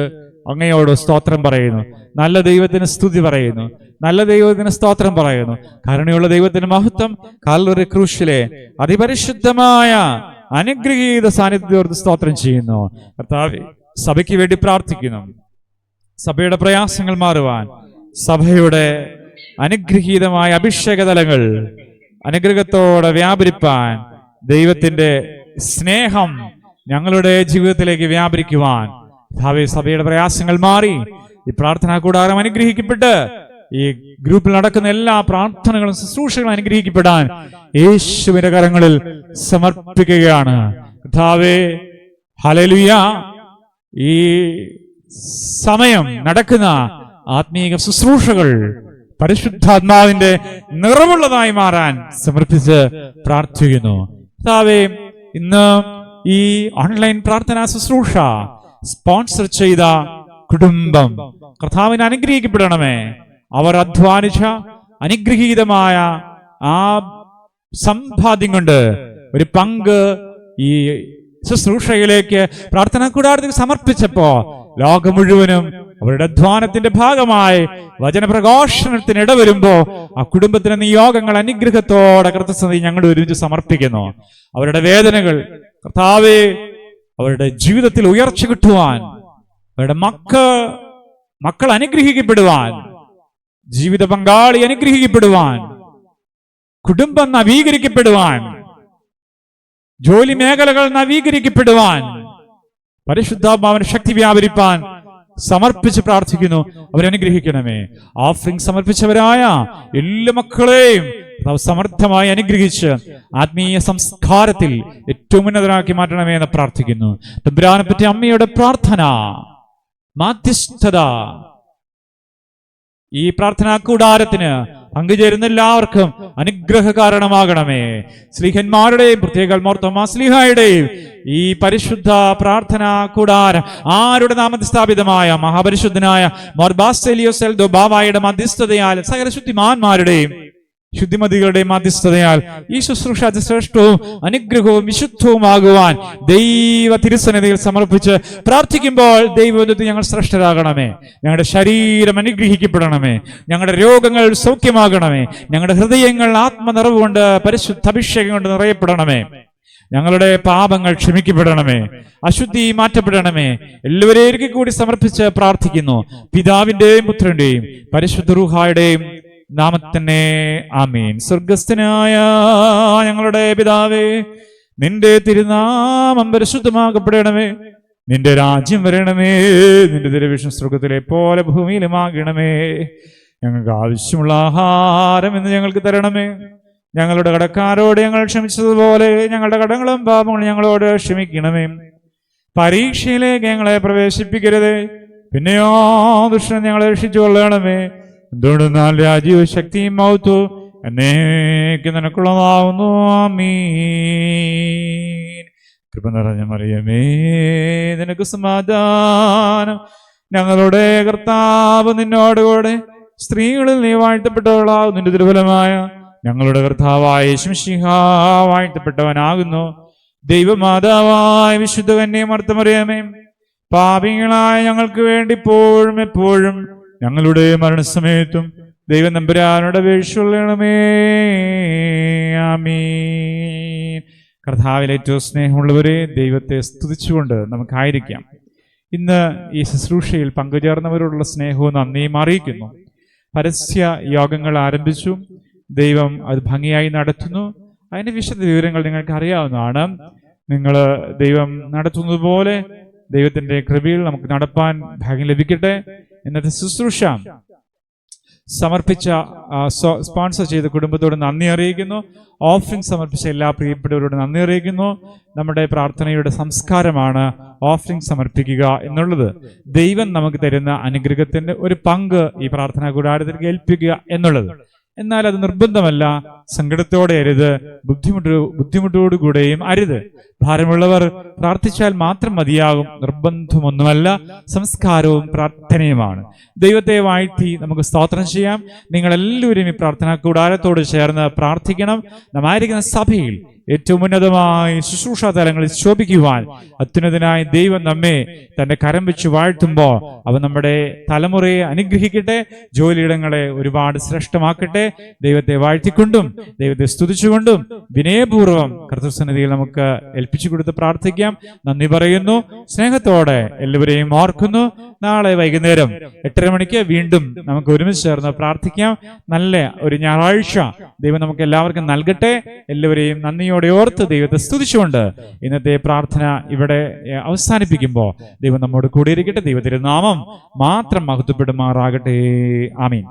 അങ്ങയോട് സ്തോത്രം പറയുന്നു. നല്ല ദൈവത്തിന് സ്തുതി പറയുന്നു. നല്ല ദൈവത്തിന് സ്തോത്രം പറയുന്നു. കരുണയുള്ള ദൈവത്തിന് മഹത്വം. കാൽവരി ക്രൂശിലെ അതിപരിശുദ്ധമായ അനുഗ്രഹീത സാന്നിധ്യത്തോട് സ്തോത്രം ചെയ്യുന്നു. കർത്താവേ, സഭയ്ക്ക് വേണ്ടി പ്രാർത്ഥിക്കുന്നു. സഭയുടെ പ്രയാസങ്ങൾ മാറുവാൻ, സഭയുടെ അനുഗ്രഹീതമായ അഭിഷേകതലങ്ങൾ അനുഗ്രഹത്തോടെ വ്യാപരിപ്പാൻ, ദൈവത്തിന്റെ സ്നേഹം ഞങ്ങളുടെ ജീവിതത്തിലേക്ക് വ്യാപരിക്കുവാൻ, സഭയുടെ പ്രയാസങ്ങൾ മാറി ഈ പ്രാർത്ഥനാ കൂടാരം അനുഗ്രഹിക്കപ്പെട്ട് ഈ ഗ്രൂപ്പിൽ നടക്കുന്ന എല്ലാ പ്രാർത്ഥനകളും ശുശ്രൂഷകളും അനുഗ്രഹിക്കപ്പെടാൻ യേശുവിന്റെ കരങ്ങളിൽ സമർപ്പിക്കുകയാണ്. കർത്താവേ, ഹല്ലേലൂയ. ഈ സമയം നടക്കുന്ന ആത്മീയ ശുശ്രൂഷകൾ പരിശുദ്ധാത്മാവിന്റെ നിറവുള്ളതായി മാറാൻ സമർപ്പിച്ച് പ്രാർത്ഥിക്കുന്നു. കർത്താവേ, ഇന്ന് ഈ ഓൺലൈൻ പ്രാർത്ഥനാ ശുശ്രൂഷ സ്പോൺസർ ചെയ്ത കുടുംബം കർത്താവിന് അനുഗ്രഹിക്കപ്പെടണമേ. അവർ അധ്വാനിച്ച അനുഗ്രഹീതമായ ആ സമ്പാദ്യം കൊണ്ട് ഒരു പങ്ക് ഈ ശുശ്രൂഷയിലേക്ക് പ്രാർത്ഥനാ കൂടാരത്തിൽ സമർപ്പിച്ചപ്പോ ലോകം മുഴുവനും അവരുടെ അധ്വാനത്തിന്റെ ഭാഗമായി വചനപ്രഘോഷണത്തിന് ഇടവരുമ്പോ ആ കുടുംബത്തിന് നിയോഗങ്ങൾ അനുഗ്രഹത്തോടെ കർത്തൃസന്നിധിയിൽ ഞങ്ങൾ ഒരുമിച്ച് സമർപ്പിക്കുന്നു. അവരുടെ വേദനകൾ കർത്താവേ അവരുടെ ജീവിതത്തിൽ ഉയർച്ച കിട്ടുവാൻ, അവരുടെ മക്കൾ അനുഗ്രഹിക്കപ്പെടുവാൻ, ജീവിത പങ്കാളി അനുഗ്രഹിക്കപ്പെടുവാൻ, കുടുംബം നവീകരിക്കപ്പെടുവാൻ, ജോലി മേഖലകൾ നവീകരിക്കപ്പെടുവാൻ, പരിശുദ്ധാത്മാവിന് ശക്തി വ്യാപരിപ്പാൻ സമർപ്പിച്ച് പ്രാർത്ഥിക്കുന്നു. അവരനുഗ്രഹിക്കണമേ. ഓഫറിംഗ് സമർപ്പിച്ചവരായ എല്ലാ മക്കളെയും സമർത്ഥമായി അനുഗ്രഹിച്ച് ആത്മീയ സംസ്കാരത്തിൽ ഏറ്റവും ഉന്നതരാക്കി മാറ്റണമേ എന്ന് പ്രാർത്ഥിക്കുന്നു. തമ്പുരാനെ പറ്റി അമ്മയുടെ പ്രാർത്ഥന, മാധ്യസ്ഥത, ഈ പ്രാർത്ഥനാ കൂടാരത്തിന് പങ്കുചേരുന്ന എല്ലാവർക്കും അനുഗ്രഹ കാരണമാകണമേ. സ്ലീഹന്മാരുടെയും പ്രത്യേക മോർത്തോമാ സ്ലീഹായുടെയും ഈ പരിശുദ്ധ പ്രാർത്ഥനാ കൂടാരം ആരുടെ നാമത്തിൽ സ്ഥാപിതമായ മഹാപരിശുദ്ധനായ മോർ ബാസേലിയോസ് എൽദോ ബാവായുടെ മധ്യസ്ഥതയാൽ സകല ശുദ്ധിമാന്മാരുടെയും ശുദ്ധിമതികളുടെയും മധ്യസ്ഥതയാൽ ഈ ശുശ്രൂഷ ശ്രേഷ്ഠവും അനുഗ്രഹവും വിശുദ്ധവുമാകുവാൻ ദൈവ തിരുസന്നിധിയിൽ സമർപ്പിച്ച് പ്രാർത്ഥിക്കുമ്പോൾ ദൈവത്തിൽ ഞങ്ങൾ ശ്രേഷ്ഠരാകണമേ. ഞങ്ങളുടെ ശരീരം അനുഗ്രഹിക്കപ്പെടണമേ. ഞങ്ങളുടെ രോഗങ്ങൾ സൗഖ്യമാകണമേ. ഞങ്ങളുടെ ഹൃദയങ്ങൾ ആത്മനിറവ് കൊണ്ട് പരിശുദ്ധ അഭിഷേകം കൊണ്ട് നിറയപ്പെടണമേ. ഞങ്ങളുടെ പാപങ്ങൾ ക്ഷമിക്കപ്പെടണമേ. അശുദ്ധി മാറ്റപ്പെടണമേ. എല്ലാവരെയും കൂടി സമർപ്പിച്ച് പ്രാർത്ഥിക്കുന്നു. പിതാവിന്റെയും പുത്രന്റെയും പരിശുദ്ധ റൂഹായുടെയും നാമത്തന്നെ ആമീൻ. സ്വർഗസ്ഥനായ ഞങ്ങളുടെ പിതാവേ, നിന്റെ തിരുനാമം പരിശുദ്ധമാക്കപ്പെടണമേ. നിന്റെ രാജ്യം വരണമേ. നിന്റെ തിരുവിഷ്ണു സ്വർഗത്തിലെ പോലെ ഭൂമിയിലുമാകണമേ. ഞങ്ങൾക്ക് ആവശ്യമുള്ള ആഹാരം ഇന്ന് ഞങ്ങൾക്ക് തരണമേ. ഞങ്ങളുടെ കടക്കാരോട് ഞങ്ങൾ ക്ഷമിച്ചതുപോലെ ഞങ്ങളുടെ കടങ്ങളും പാപങ്ങളും ഞങ്ങളോട് ക്ഷമിക്കണമേ. പരീക്ഷയിലേക്ക് ഞങ്ങളെ പ്രവേശിപ്പിക്കരുത്, പിന്നെയോ ദുഷ്ടൻ ഞങ്ങളെ രക്ഷിച്ചു കൊള്ളണമേ. എന്തുകൊണ്ടെന്നാൽ രാജ്യവും ശക്തിയും മഹത്വവും എന്നേക്കും നിനക്കുള്ളതാവുന്നു. ആമീൻ. കൃപ നിറഞ്ഞ മറിയമേ, നിനക്ക് സമാധാനം. ഞങ്ങളുടെ കർത്താവ് നിന്നോടുകൂടെ സ്ത്രീകളിൽ നീ വാഴ്ത്തപ്പെട്ടവളാകുന്നു. നിന്റെ ദുർബലമായ ഞങ്ങളുടെ കർത്താവായ യേശുമിശിഹാ വാഴ്ത്തപ്പെട്ടവനാകുന്നു. ദൈവമാതാവായ വിശുദ്ധ കന്യകമറിയമേ, പാപികളായ ഞങ്ങൾക്ക് വേണ്ടി ഇപ്പോഴും എപ്പോഴും ഞങ്ങളുടെ മരണസമയത്തും ദൈവം തമ്പുരാനോട് അപേക്ഷിച്ചുകൊള്ളണമേ. ആമീൻ. കർത്താവിൽ ഏറ്റവും സ്നേഹമുള്ളവരെ, ദൈവത്തെ സ്തുതിച്ചുകൊണ്ട് നമുക്കായിരിക്കാം. ഇന്ന് ഈ ശുശ്രൂഷയിൽ പങ്കുചേർന്നവരോടുള്ള സ്നേഹവും നന്ദിയും അറിയിക്കുന്നു. പരസ്യ യോഗങ്ങൾ ആരംഭിച്ചു. ദൈവം അത് ഭംഗിയായി നടത്തുന്നു. അതിന്റെ വിശദ വിവരങ്ങൾ നിങ്ങൾക്ക് അറിയാവുന്നതാണ്. നിങ്ങൾ ദൈവം നടത്തുന്നത് പോലെ ദൈവത്തിന്റെ കൃപയിൽ നമുക്ക് നടപ്പാൻ ഭാഗ്യം ലഭിക്കട്ടെ. ഇന്നത്തെ ശുശ്രൂഷ സമർപ്പിച്ച സ്പോൺസർ ചെയ്ത കുടുംബത്തോട് നന്ദി അറിയിക്കുന്നു. ഓഫറിംഗ് സമർപ്പിച്ച എല്ലാ പ്രിയപ്പെട്ടവരോട് നന്ദി അറിയിക്കുന്നു. നമ്മുടെ പ്രാർത്ഥനയുടെ സംസ്കാരമാണ് ഓഫറിംഗ് സമർപ്പിക്കുക എന്നുള്ളത്. ദൈവം നമുക്ക് തരുന്ന അനുഗ്രഹത്തിന്റെ ഒരു പങ്ക് ഈ പ്രാർത്ഥനാ കൂടാരത്തിൽ ഏൽപ്പിക്കുക എന്നുള്ളത്. എന്നാൽ അത് നിർബന്ധമല്ല. സങ്കടത്തോടെ അരുത്, ബുദ്ധിമുട്ടോടുകൂടെയും അരുത്. ഭാരമുള്ളവർ പ്രാർത്ഥിച്ചാൽ മാത്രം മതിയാകും. നിർബന്ധമൊന്നുമല്ല, സംസ്കാരവും പ്രാർത്ഥനയുമാണ്. ദൈവത്തെ വാഴ്ത്തി നമുക്ക് സ്തോത്രം ചെയ്യാം. നിങ്ങളെല്ലാവരും ഈ പ്രാർത്ഥനാ കൂടാരത്തോട് ചേർന്ന് പ്രാർത്ഥിക്കണം. നാം ആയിരിക്കുന്ന സഭയിൽ ഏറ്റവും ഉന്നതമായ ശുശ്രൂഷാ തലങ്ങളിൽ ശോഭിക്കുവാൻ അത്യുന്നതനായ ദൈവം നമ്മെ തന്റെ കരം വെച്ച് വാഴ്ത്തുമ്പോൾ അവൻ നമ്മുടെ തലമുറയെ അനുഗ്രഹിക്കട്ടെ. ജോലിയിടങ്ങളെ ഒരുപാട് ശ്രേഷ്ഠമാക്കട്ടെ. ദൈവത്തെ വാഴ്ത്തിക്കൊണ്ടും ദൈവത്തെ സ്തുതിച്ചുകൊണ്ടും വിനയപൂർവ്വം കർത്തൃസന്നിധിയിൽ നമുക്ക് ഏൽപ്പിച്ചു കൊടുത്ത് പ്രാർത്ഥിക്കാം. നന്ദി പറയുന്നു. സ്നേഹത്തോടെ എല്ലാവരെയും ഓർക്കുന്നു. നാളെ വൈകുന്നേരം 8:30 മണിക്ക് വീണ്ടും നമുക്ക് ഒരുമിച്ച് ചേർന്ന് പ്രാർത്ഥിക്കാം. നല്ല ഒരു ഞായറാഴ്ച ദൈവം നമുക്ക് എല്ലാവർക്കും നൽകട്ടെ. എല്ലാവരെയും നന്ദിയോടെ ഓർത്ത് ദൈവത്തെ സ്തുതിച്ചുകൊണ്ട് ഇന്നത്തെ പ്രാർത്ഥന ഇവിടെ അവസാനിപ്പിക്കുമ്പോൾ ദൈവം നമ്മോട് കൂടിയിരിക്കട്ടെ. ദൈവത്തിന്റെ നാമം മാത്രം മഹത്വപ്പെടുമാറാകട്ടെ. ആമീൻ.